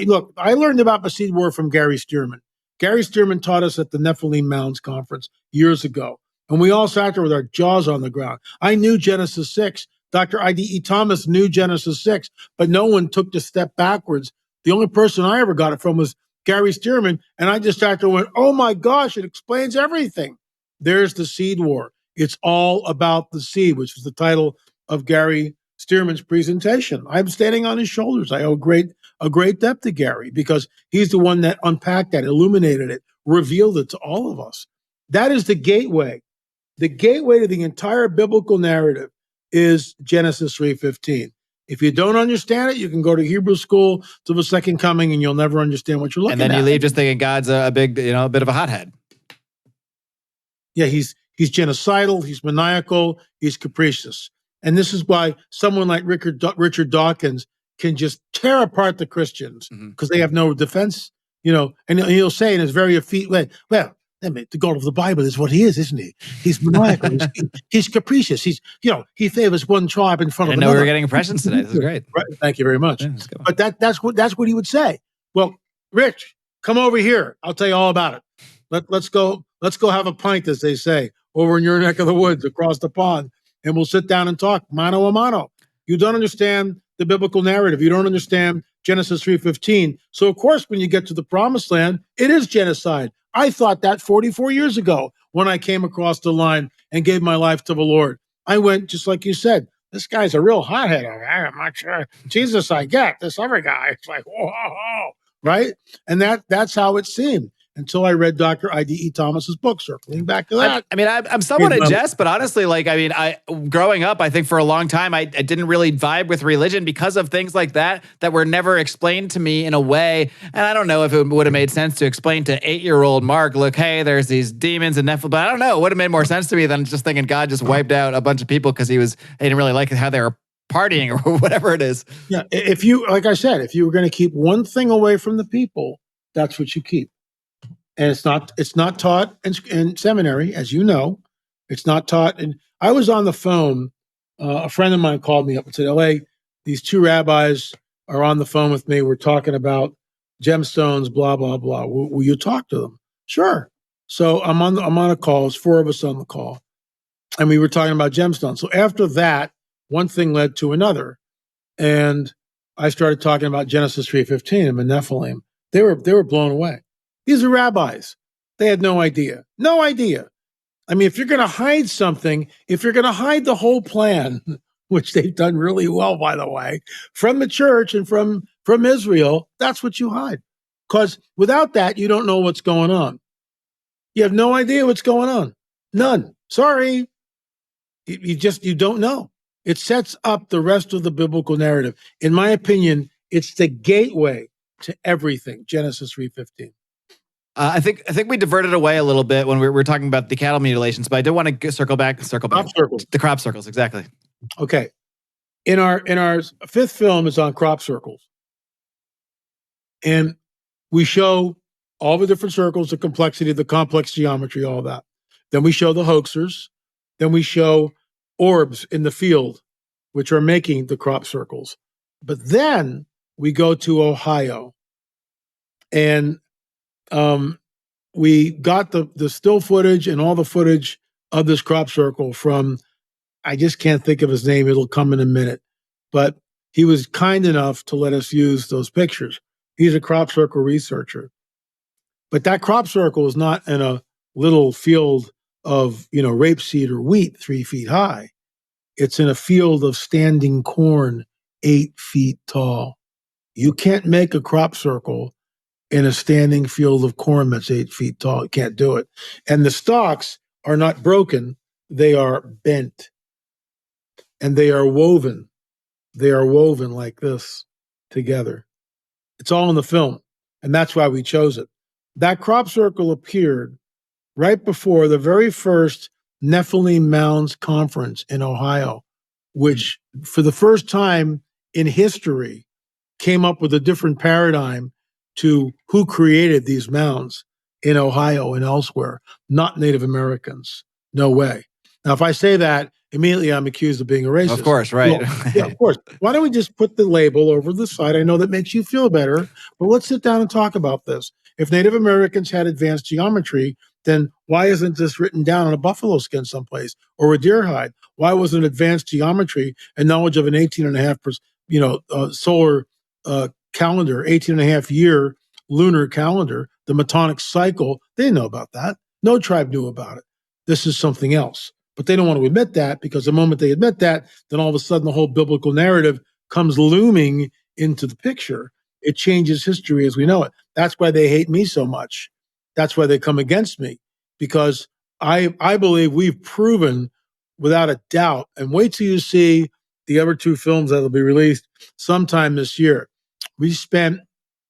Look, I learned about the seed war from Gary Stearman. Gary Stearman taught us at the Nephilim Mounds conference years ago. And we all sat there with our jaws on the ground. I knew Genesis 6. Dr. I.D.E. Thomas knew Genesis 6, but no one took the step backwards. The only person I ever got it from was Gary Stearman. And I just sat there and went, oh my gosh, it explains everything. There's the seed war. It's all about the seed, which is the title of Gary Stearman's presentation. I'm standing on his shoulders. I owe a great debt to Gary because he's the one that unpacked that, illuminated it, revealed it to all of us. That is the gateway. The gateway to the entire biblical narrative is Genesis 3:15. If you don't understand it, you can go to Hebrew school to the second coming and you'll never understand what you're looking at. And then you leave just thinking God's a big, a bit of a hothead. Yeah, he's genocidal, he's maniacal, he's capricious. And this is why someone like Richard Dawkins can just tear apart the Christians because they have no defense, and he'll say in his very effete way, well, the God of the Bible is what he is, isn't he? He's maniacal. He's capricious. He favors one tribe in front of another. I know we were getting impressions today. This is great. Right. Thank you very much. Yeah, but that's what he would say. Well, Rich, come over here. I'll tell you all about it. Let's go have a pint, as they say, over in your neck of the woods across the pond, and we'll sit down and talk mano a mano. You don't understand the biblical narrative. You don't understand Genesis 3:15. So, of course, when you get to the promised land, it is genocide. I thought that 44 years ago when I came across the line and gave my life to the Lord. I went, just like you said, this guy's a real hothead. I'm not sure. Jesus, I get. This other guy, it's like, whoa, right? And that's how it seemed until I read Dr. I.D.E. Thomas's book, circling back to that. I'm somewhat in jest, but honestly, growing up, I think for a long time, I didn't really vibe with religion because of things like that were never explained to me in a way. And I don't know if it would have made sense to explain to 8-year-old Marc, look, hey, there's these demons and Nephilim, but I don't know. It would have made more sense to me than just thinking God just wiped out a bunch of people because he didn't really like how they were partying or whatever it is. Yeah. Like I said, if you were going to keep one thing away from the people, that's what you keep. And it's not taught in seminary, as you know. It's not taught. And I was on the phone. A friend of mine called me up and said, "L.A., these two rabbis are on the phone with me. We're talking about gemstones, blah blah blah. Will you talk to them?" Sure. So I'm on a call. There's 4 of us on the call, and we were talking about gemstones. So after that, one thing led to another, and I started talking about Genesis 3:15 and the Nephilim. They were blown away. These are rabbis. They had no idea. No idea. I mean, if you're going to hide something, if you're going to hide the whole plan, which they've done really well, by the way, from the church and from Israel, that's what you hide. Because without that, you don't know what's going on. You have no idea what's going on. None. Sorry. You don't know. It sets up the rest of the biblical narrative. In my opinion, it's the gateway to everything, Genesis 3:15. I think we diverted away a little bit when we were talking about the cattle mutilations, but I do want to circle back. Crop circles. The crop circles, exactly. Okay. In our 5th film is on crop circles. And we show all the different circles, the complexity, the complex geometry, all that. Then we show the hoaxers. Then we show orbs in the field, which are making the crop circles. But then we go to Ohio. And we got the still footage and all the footage of this crop circle from, I just can't think of his name. It'll come in a minute. But he was kind enough to let us use those pictures. He's a crop circle researcher. But that crop circle is not in a little field of, rapeseed or wheat 3 feet high. It's in a field of standing corn 8 feet tall. You can't make a crop circle in a standing field of corn that's 8 feet tall. You can't do it. And the stalks are not broken. They are bent. And they are woven. They are woven like this together. It's all in the film. And that's why we chose it. That crop circle appeared right before the very first Nephilim Mounds Conference in Ohio, which for the first time in history came up with a different paradigm to who created these mounds in Ohio and elsewhere, not Native Americans. No way. Now, if I say that, immediately I'm accused of being a racist. Of course, right. Well, yeah, of course. Why don't we just put the label over the side? I know that makes you feel better, but let's sit down and talk about this. If Native Americans had advanced geometry, then why isn't this written down on a buffalo skin someplace or a deer hide? Why wasn't advanced geometry and knowledge of an 18.5%, solar calendar, 18.5 year lunar calendar, the Metonic cycle? They didn't know about that. No tribe knew about it. This is something else. But they don't want to admit that, because the moment they admit that, then all of a sudden the whole biblical narrative comes looming into the picture. It changes history as we know it. That's why they hate me so much. That's why they come against me, because I believe we've proven without a doubt, and wait till you see the other 2 films that will be released sometime this year. We spent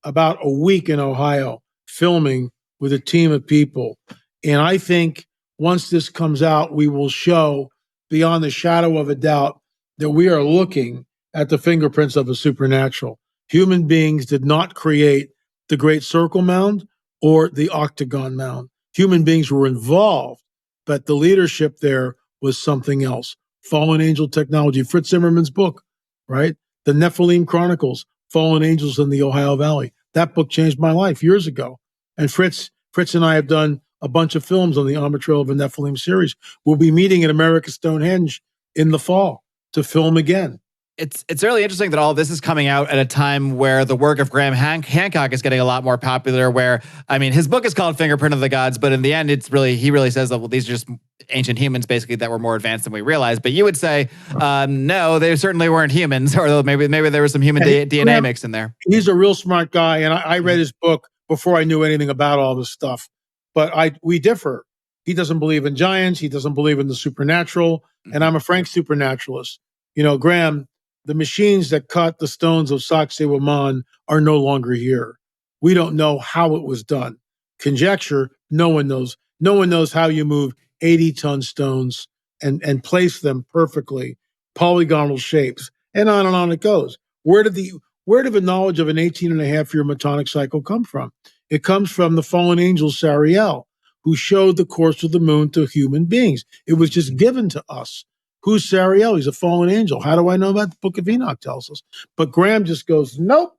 about a week in Ohio filming with a team of people. And I think once this comes out, we will show beyond the shadow of a doubt that we are looking at the fingerprints of a supernatural. Human beings did not create the Great Circle Mound or the Octagon Mound. Human beings were involved, but the leadership there was something else. Fallen angel technology, Fritz Zimmerman's book, right? The Nephilim Chronicles, Fallen Angels in the Ohio Valley. That book changed my life years ago. And Fritz and I have done a bunch of films on the On the Trail of a Nephilim series. We'll be meeting at America Stonehenge in the fall to film again. It's really interesting that all this is coming out at a time where the work of Graham Hancock is getting a lot more popular, where, I mean, his book is called Fingerprint of the Gods, but in the end, he really says that, well, these are just ancient humans, basically, that were more advanced than we realized. But you would say, no, they certainly weren't humans, or maybe there was some human DNA mixed in there. He's a real smart guy, and I read his book before I knew anything about all this stuff. But we differ. He doesn't believe in giants. He doesn't believe in the supernatural, and I'm a frank supernaturalist. You know, Graham, the machines that cut the stones of Sacsayhuaman are no longer here. We don't know how it was done. Conjecture, no one knows. No one knows how you move 80-ton stones and place them perfectly, polygonal shapes, and on it goes. Where did the knowledge of an 18.5-year metonic cycle come from? It comes from the fallen angel Sariel, who showed the course of the moon to human beings. It was just given to us. Who's Sariel? He's a fallen angel. How do I know about the Book of Enoch tells us? But Graham just goes, nope.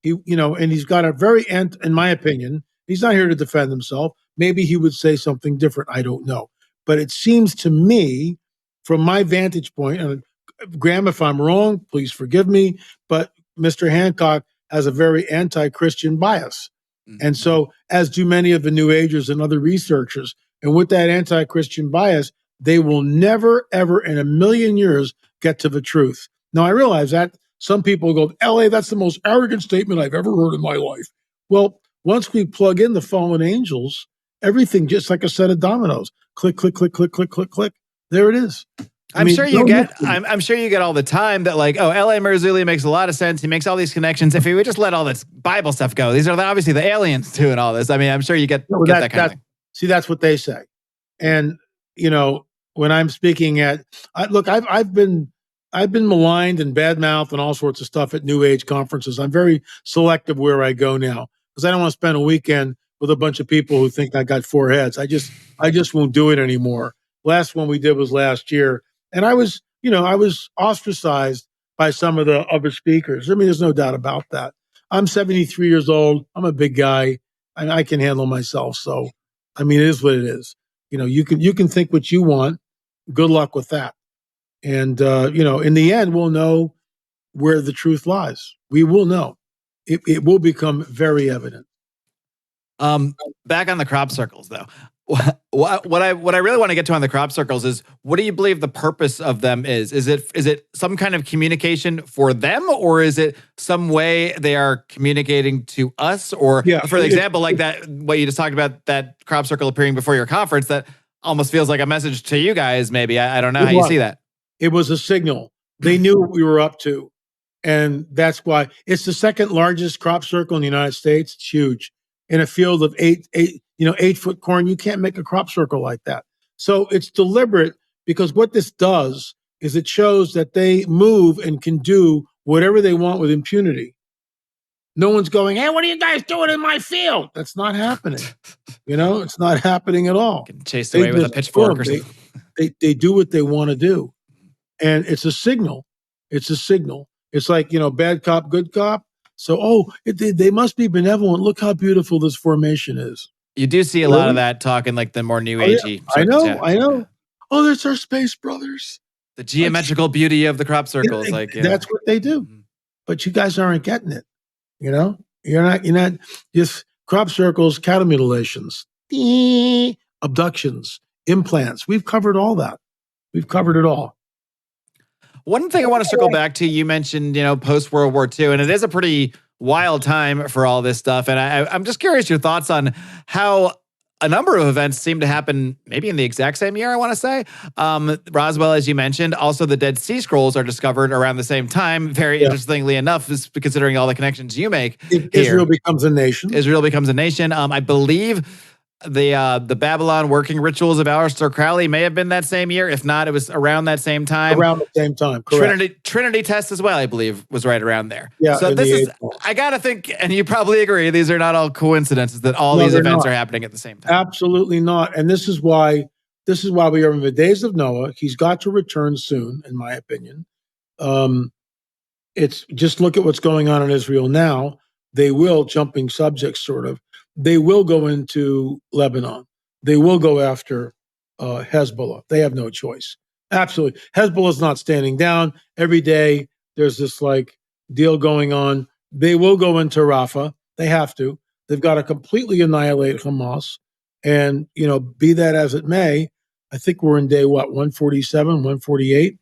And he's got a very, in my opinion, he's not here to defend himself. Maybe he would say something different. I don't know. But it seems to me, from my vantage point, and Graham, if I'm wrong, please forgive me, but Mr. Hancock has a very anti-Christian bias. Mm-hmm. And so, as do many of the New Agers and other researchers. And with that anti-Christian bias, they will never, ever in a million years get to the truth. Now, I realize that some people go, LA, that's the most arrogant statement I've ever heard in my life. Well, once we plug in the fallen angels, everything just like a set of dominoes. Click, click, click, click, click, click, click. There it is. I'm sure you get all the time that, like, oh, L.A. Marzulli makes a lot of sense. He makes all these connections. If he would just let all this Bible stuff go, these are obviously the aliens doing all this. I mean, I'm sure you get that kind of thing. See, that's what they say. And, when I'm speaking I've been maligned and badmouthed and all sorts of stuff at New Age conferences. I'm very selective where I go now because I don't want to spend a weekend with a bunch of people who think I got four heads. I just won't do it anymore. Last one we did was last year. And I was ostracized by some of the other speakers. I mean, there's no doubt about that. I'm 73 years old. I'm a big guy and I can handle myself. So, I mean, it is what it is. You can think what you want. Good luck with that. And, in the end, we'll know where the truth lies. We will know. It will become very evident. Back on the crop circles, though. What I really want to get to on the crop circles is, what do you believe the purpose of them is? Is it some kind of communication for them, or is it some way they are communicating to us? Or for example, like that, what you just talked about, that crop circle appearing before your conference, that almost feels like a message to you guys. Maybe I don't know how you see that. It was a signal. They knew what we were up to, and that's why it's the second largest crop circle in the United States. It's huge. In a field of 8-foot corn, you can't make a crop circle like that. So it's deliberate, because what this does is it shows that they move and can do whatever they want with impunity. No one's going, hey, what are you guys doing in my field? That's not happening. It's not happening at all. Get chased away with a pitchfork or something. They do what they want to do. And it's a signal. It's a signal. It's like, bad cop, good cop. So, they must be benevolent. Look how beautiful this formation is. You do see a lot of that talk in like the more new agey. I know. Oh, there's our space brothers. The geometrical beauty of the crop circles. That's what they do. Mm-hmm. But you guys aren't getting it. You're not just crop circles, cattle mutilations, abductions, implants. We've covered all that. We've covered it all. One thing I want to circle back to, you mentioned, post World War II, and it is a pretty wild time for all this stuff. And I'm just curious your thoughts on how a number of events seem to happen maybe in the exact same year, I want to say. Roswell, as you mentioned, also the Dead Sea Scrolls are discovered around the same time. Very interestingly enough, is considering all the connections you make. Israel becomes a nation. Israel becomes a nation. I believe the Babylon working rituals of Aleister Crowley may have been that same year. If not, it was around that same time. Around the same time, correct. Trinity test as well, I believe, was right around there. Yeah, So in this the is, Age. I gotta think, and you probably agree, these are not all coincidences that all No, these they're events not. are happening at the same time. Absolutely not. And this is why we are in the days of Noah. He's got to return soon, in my opinion. It's just look at what's going on in Israel now. They will, jumping subjects sort of, they will go into Lebanon. They will go after Hezbollah. They have no choice. Absolutely. Hezbollah's not standing down. Every day there's this like deal going on. They will go into Rafah. They have to. They've got to completely annihilate Hamas. And, be that as it may, I think we're in day, 147, 148.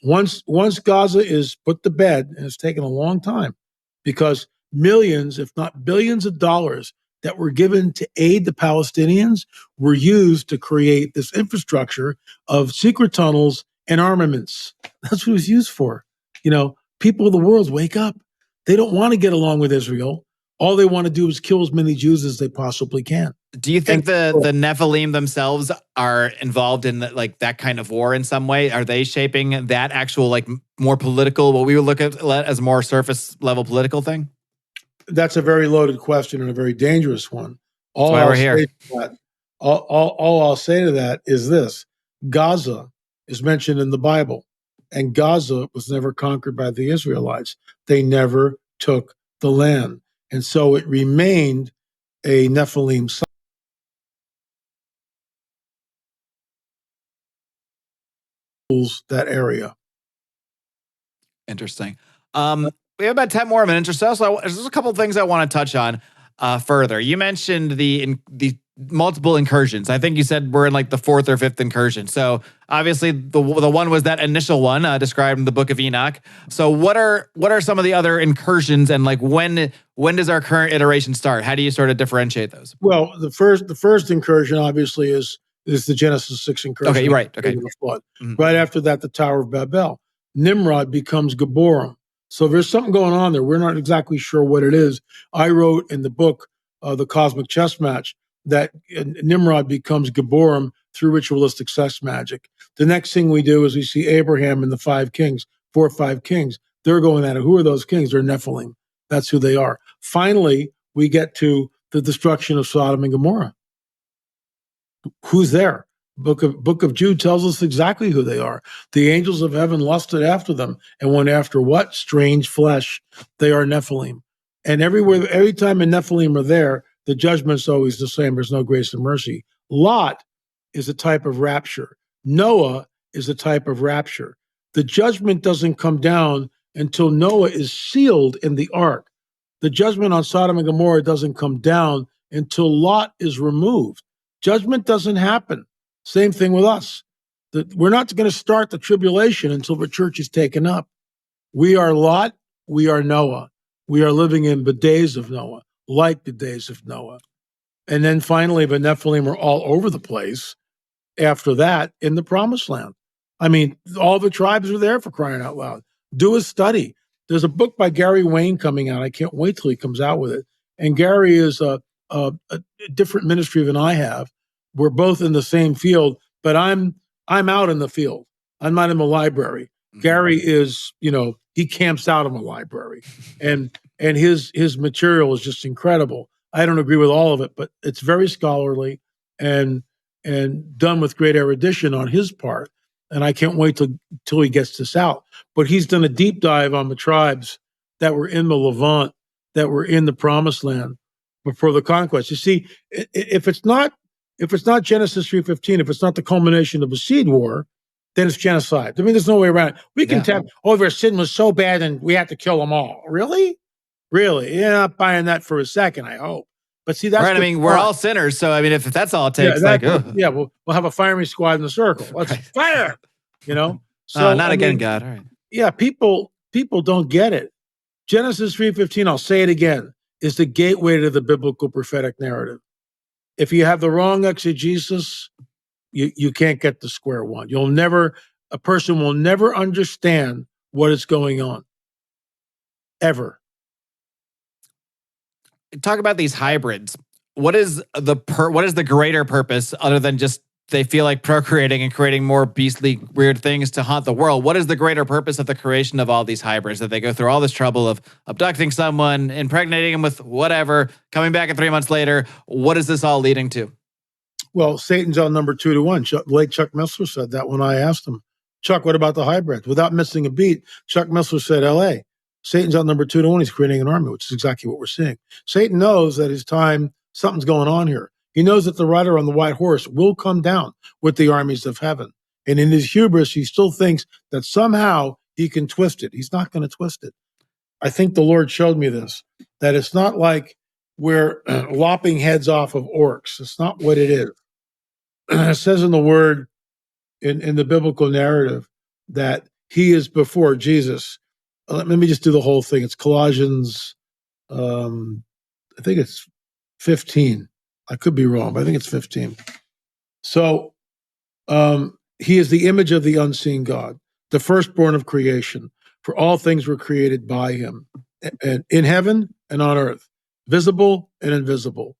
Once Gaza is put to bed, and it's taken a long time, because millions, if not billions of dollars that were given to aid the Palestinians were used to create this infrastructure of secret tunnels and armaments. That's what it was used for. People of the world, wake up. They don't want to get along with Israel. All they want to do is kill as many Jews as they possibly can. Do you think the Nephilim themselves are involved in that kind of war in some way? Are they shaping that actual more political, what we would look at as more surface level political thing? That's a very loaded question and a very dangerous one. That's why we're here. All I'll say to that is this: Gaza is mentioned in the Bible, and Gaza was never conquered by the Israelites. They never took the land, and so it remained a Nephilim site. That area. Interesting. We have about 10 more minutes or so there's a couple of things I want to touch on further. You mentioned the multiple incursions. I think you said we're in the fourth or fifth incursion. So obviously the one was that initial one described in the Book of Enoch. So what are some of the other incursions, and when does our current iteration start? How do you sort of differentiate those? Well, the first incursion obviously is the Genesis 6 incursion. Okay, right. Okay. The flood. Mm-hmm. Right after that, the Tower of Babel. Nimrod becomes Geborim. So there's something going on there. We're not exactly sure what it is. I wrote in the book, The Cosmic Chess Match, that Nimrod becomes Geborim through ritualistic sex magic. The next thing we do is we see Abraham and the 4 or 5 kings. They're going at it. Who are those kings? They're Nephilim. That's who they are. Finally, we get to the destruction of Sodom and Gomorrah. Who's there? Book of Jude tells us exactly who they are. The angels of heaven lusted after them and went after what? Strange flesh. They are Nephilim. And every time a Nephilim are there, the judgment's always the same. There's no grace and mercy. Lot is a type of rapture. Noah is a type of rapture. The judgment doesn't come down until Noah is sealed in the ark. The judgment on Sodom and Gomorrah doesn't come down until Lot is removed. Judgment doesn't happen. Same thing with us. We're not going to start the tribulation until the church is taken up. We are Lot. We are Noah. We are living in the days of Noah, like the days of Noah. And then finally, the Nephilim are all over the place after that in the Promised Land. I mean, all the tribes are there, for crying out loud. Do a study. There's a book by Gary Wayne coming out. I can't wait till he comes out with it. And Gary is a different ministry than I have. We're both in the same field, but I'm out in the field. I'm not in the library. Mm-hmm. Gary is, he camps out in the library, and his material is just incredible. I don't agree with all of it, but it's very scholarly and done with great erudition on his part. And I can't wait till he gets this out. But he's done a deep dive on the tribes that were in the Levant, that were in the Promised Land before the conquest. You see, if it's not Genesis 3:15, if it's not the culmination of a seed war, then it's genocide. I mean, there's no way around it. We can tell, their sin was so bad and we had to kill them all. Really? Really? You're not buying that for a second, I hope. But see, that's right. I mean, we're all sinners. So, I mean, if that's all it takes, we'll have a firing squad in the circle. Let's fire, So, not again, God. All right. Yeah, people don't get it. Genesis 3:15, I'll say it again, is the gateway to the biblical prophetic narrative. If you have the wrong exegesis, you can't get to square one. A person will never understand what is going on. Ever. Talk about these hybrids. what is the greater purpose other than just they feel like procreating and creating more beastly, weird things to haunt the world? What is the greater purpose of the creation of all these hybrids, that they go through all this trouble of abducting someone, impregnating him with whatever, coming back at 3 months later? What is this all leading to? Well, Satan's on number 2 to 1. Late Chuck Missler said that when I asked him, Chuck, what about the hybrids? Without missing a beat, Chuck Missler said, LA. Satan's on number 2 to 1. He's creating an army, which is exactly what we're seeing. Satan knows that his time, something's going on here. He knows that the rider on the white horse will come down with the armies of heaven. And in his hubris, he still thinks that somehow he can twist it. He's not going to twist it. I think the Lord showed me this, that it's not like we're lopping heads off of orcs. It's not what it is. It says in the word, in the biblical narrative, that he is before Jesus. Let me just do the whole thing. It's Colossians, I think it's 15. I could be wrong, but I think it's 15. So he is the image of the unseen God, the firstborn of creation. For all things were created by him, and in heaven and on earth, visible and invisible.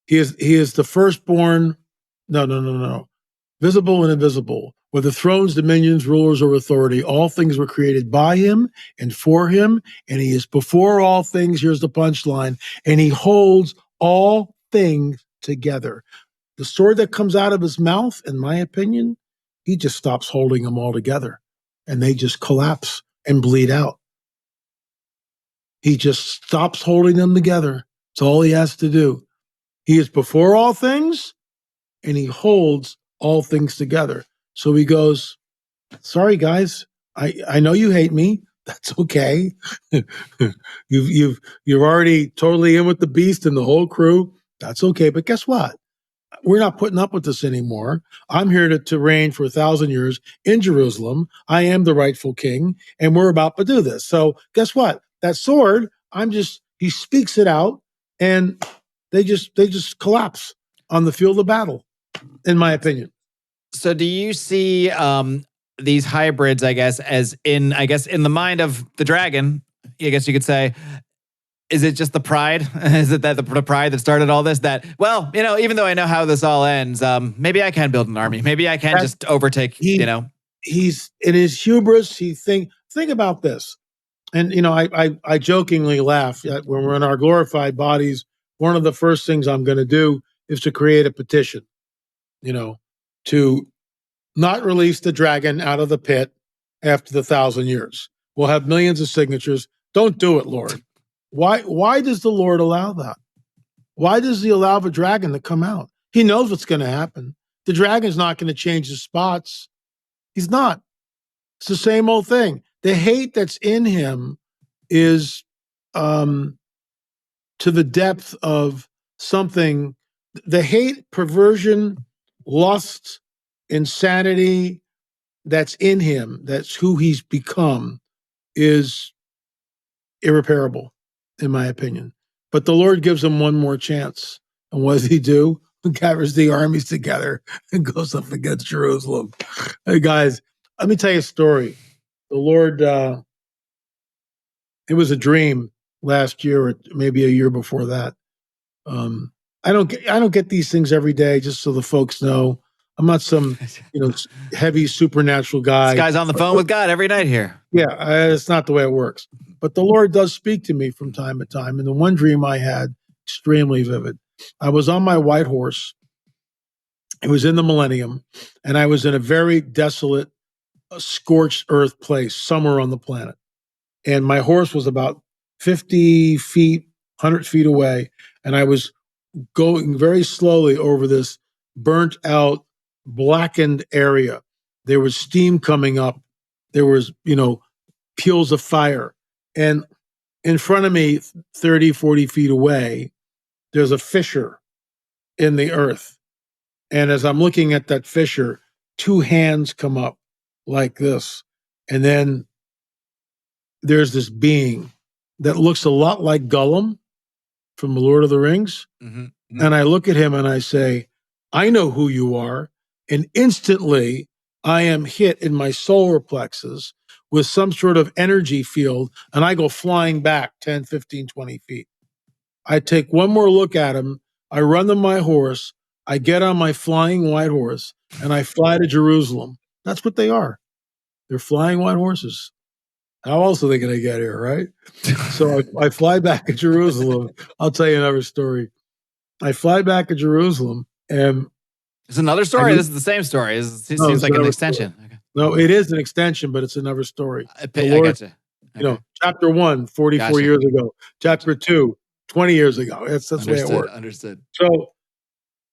He is the firstborn. No. Visible and invisible, whether thrones, dominions, rulers, or authority, all things were created by him and for him, and he is before all things. Here's the punchline, and he holds all things together. The sword that comes out of his mouth, in my opinion, he just stops holding them all together, and they just collapse and bleed out. He just stops holding them together. That's all he has to do. He is before all things, and he holds all things together. So he goes, sorry guys, I know you hate me. That's okay. You're already totally in with the beast and the whole crew. That's okay. But guess what? We're not putting up with this anymore. I'm here to reign for 1,000 years in Jerusalem. I am the rightful king, and we're about to do this. So guess what? That sword, he speaks it out, and they just collapse on the field of battle, in my opinion. So do you see these hybrids, I guess in the mind of the dragon, I guess you could say, is it just the pride? Is it that the pride that started all this? That, well, even though I know how this all ends, maybe I can build an army. Maybe I can just overtake, He's in his hubris. Think about this. And, I jokingly laugh when we're in our glorified bodies. One of the first things I'm going to do is to create a petition, to not release the dragon out of the pit after the 1,000 years. We'll have millions of signatures. Don't do it, Lord. Why does the Lord allow that? Why does he allow the dragon to come out? He knows what's going to happen. The dragon's not going to change his spots. He's not. It's the same old thing. The hate that's in him is to the depth of something. The hate, perversion, lust, insanity that's in him, that's who he's become, is irreparable, in my opinion. But the Lord gives him one more chance. And what does he do? He gathers the armies together and goes up against Jerusalem. Hey, guys, let me tell you a story. The Lord, it was a dream last year, or maybe a year before that. I don't get these things every day, just so the folks know. I'm not some, heavy supernatural guy. This guy's on the phone with God every night here. Yeah, it's not the way it works. But the Lord does speak to me from time to time. And the one dream I had, extremely vivid. I was on my white horse. It was in the millennium. And I was in a very desolate, scorched earth place somewhere on the planet. And my horse was about 50 feet, 100 feet away. And I was going very slowly over this burnt out, blackened area. There was steam coming up. There was, peels of fire. And in front of me, 30, 40 feet away, there's a fissure in the earth. And as I'm looking at that fissure, 2 hands come up like this. And then there's this being that looks a lot like Gollum from The Lord of the Rings. Mm-hmm. And I look at him and I say, I know who you are. And instantly I am hit in my solar plexus with some sort of energy field, and I go flying back 10, 15, 20 feet. I take one more look at them. I run them my horse. I get on my flying white horse and I fly to Jerusalem. That's what they are. They're flying white horses. How else are they going to get here, right? So I fly back to Jerusalem. I'll tell you another story. I fly back to Jerusalem, and it's another story. This is the same story. It seems like an extension. Okay. No, it is an extension, but it's another story. I gotcha. Okay. Chapter 1, 44 years ago. Chapter 2, 20 years ago. That's the way it works. Understood. So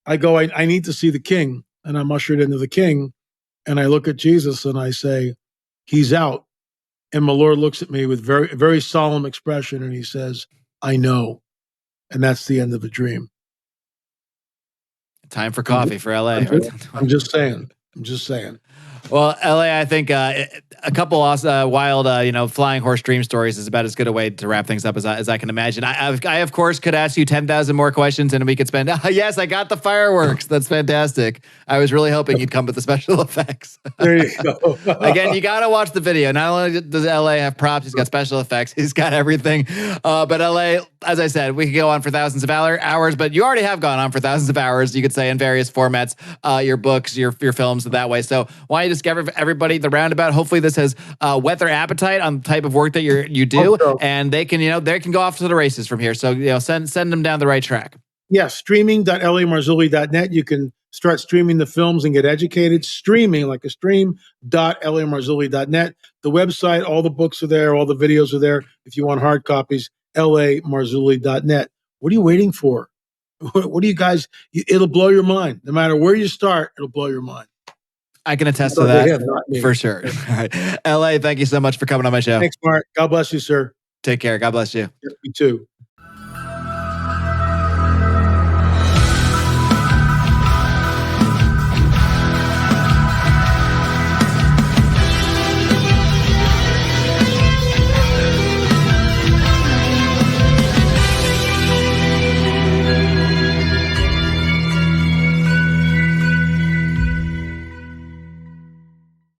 I go, I need to see the king, and I'm ushered into the king, and I look at Jesus and I say, he's out. And my Lord looks at me with very, very solemn expression, and he says, I know. And that's the end of the dream. Time for coffee for LA. I'm just saying. Well, LA, I think a couple wild, flying horse dream stories is about as good a way to wrap things up as I can imagine. I of course, could ask you 10,000 more questions and we could spend, yes, I got the fireworks. That's fantastic. I was really hoping you'd come with the special effects. There you go. Again, you got to watch the video. Not only does LA have props, he's got special effects, he's got everything. But LA, as I said, we could go on for thousands of hours, but you already have gone on for thousands of hours, you could say, in various formats, your books, your films, that way. So why don't you just give everybody the roundabout? Hopefully this has whet their appetite on the type of work that you do, and they can go off to the races from here. So send them down the right track. Yeah, streaming.lamarzulli.net. You can start streaming the films and get educated. Streaming like a stream.lamarzulli.net. The website, all the books are there, all the videos are there. If you want hard copies, lamarzulli.net. What are you waiting for? What do you guys? It'll blow your mind. No matter where you start, it'll blow your mind. I can attest to that for sure. All right. LA, thank you so much for coming on my show. Thanks, Mark. God bless you, sir. Take care. God bless you. You too.